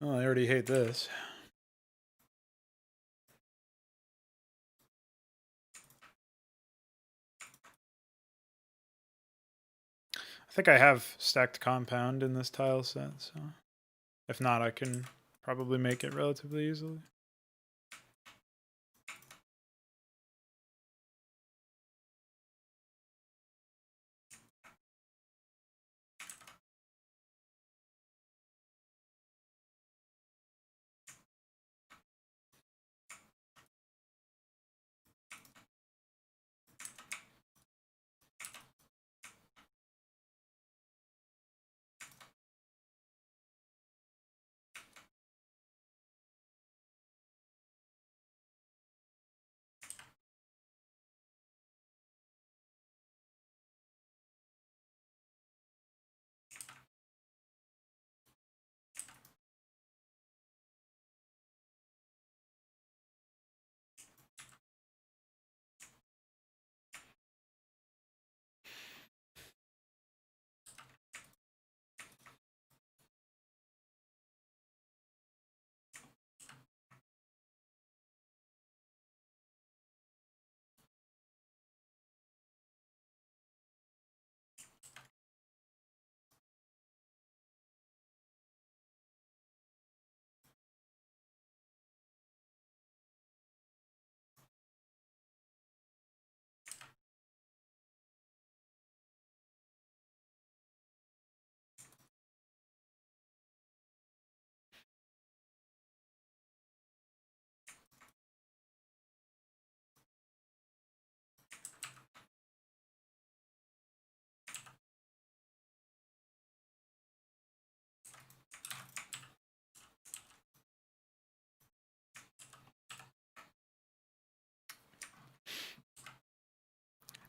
Speaker 1: Oh, I already hate this. I think I have stacked compound in this tile set, so if not, I can probably make it relatively easily.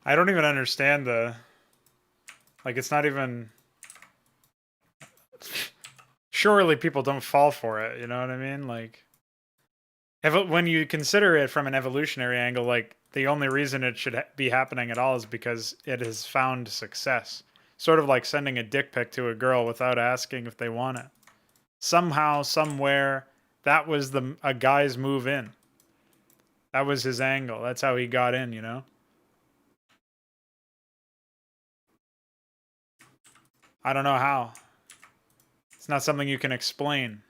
Speaker 1: I don't even understand the... Like, it's not even... Surely people don't fall for it, you know what I mean? Like, when you consider it from an evolutionary angle, like, the only reason it should be happening at all is because it has found success. Sort of like sending a dick pic to a girl without asking if they want it. Somehow, somewhere, that was a guy's move in. That was his angle. That's how he got in, you know? I don't know how. It's not something you can explain.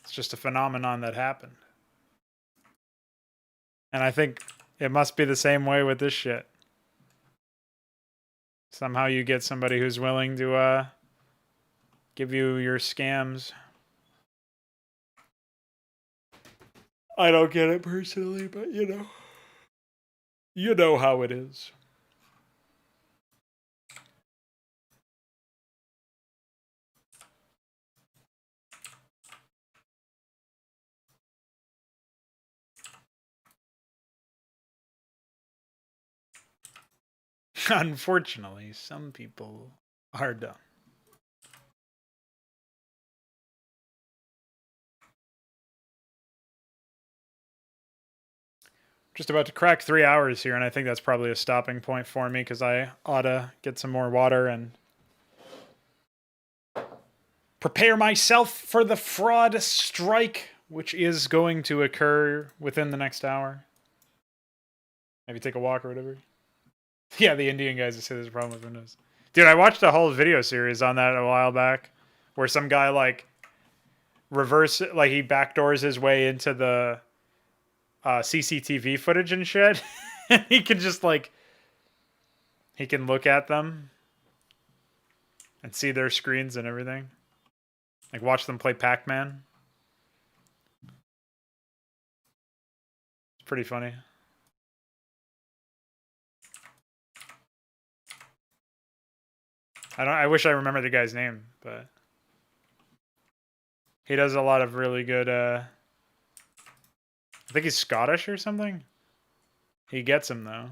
Speaker 1: It's just a phenomenon that happened. And I think it must be the same way with this shit. Somehow you get somebody who's willing to give you your scams. I don't get it personally, but you know. You know how it is. Unfortunately, some people are dumb. Just about to crack 3 hours here, and I think that's probably a stopping point for me because I ought to get some more water and prepare myself for the fraud strike, which is going to occur within the next hour. Maybe take a walk or whatever. Yeah, the Indian guys that say there's a problem with Windows. Dude, I watched a whole video series on that a while back where some guy, like, he backdoors his way into the CCTV footage and shit. And he can just, like, he can look at them and see their screens and everything. Like, watch them play Pac-Man. It's pretty funny. I wish I remember the guy's name, but he does a lot of really good, I think he's Scottish or something. He gets him, though.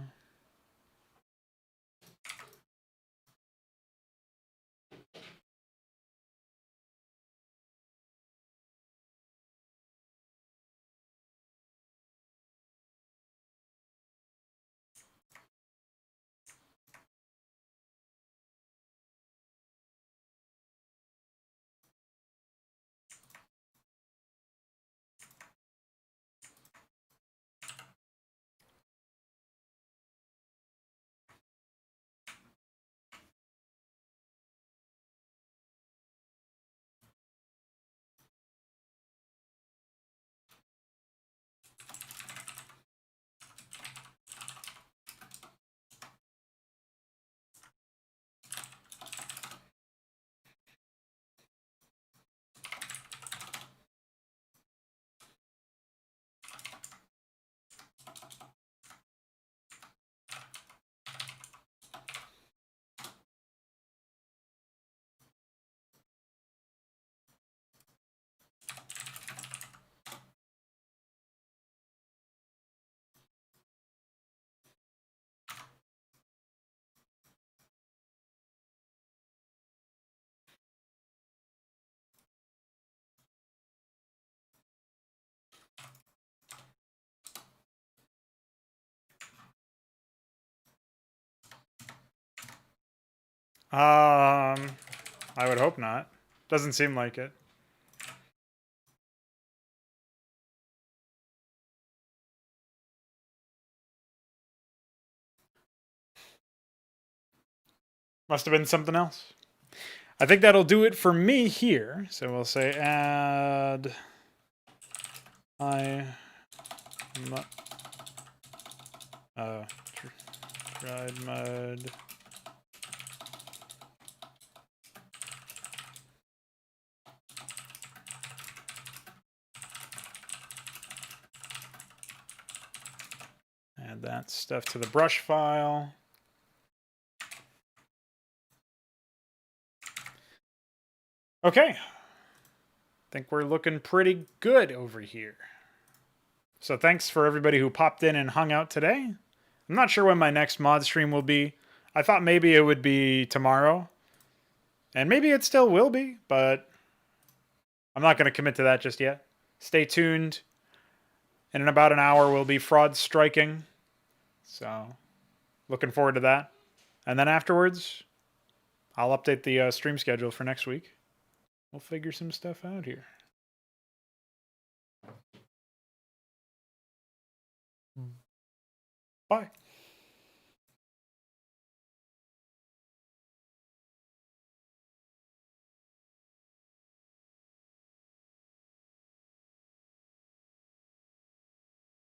Speaker 1: I would hope not. Doesn't seem like it. Must have been something else. I think that'll do it for me here. So we'll say add tried mode. Add that stuff to the brush file. Okay. I think we're looking pretty good over here. So thanks for everybody who popped in and hung out today. I'm not sure when my next mod stream will be. I thought maybe it would be tomorrow. And maybe it still will be, but I'm not going to commit to that just yet. Stay tuned. And in about an hour, we'll be fraud striking. So, looking forward to that. And then afterwards, I'll update the stream schedule for next week. We'll figure some stuff out here. Bye.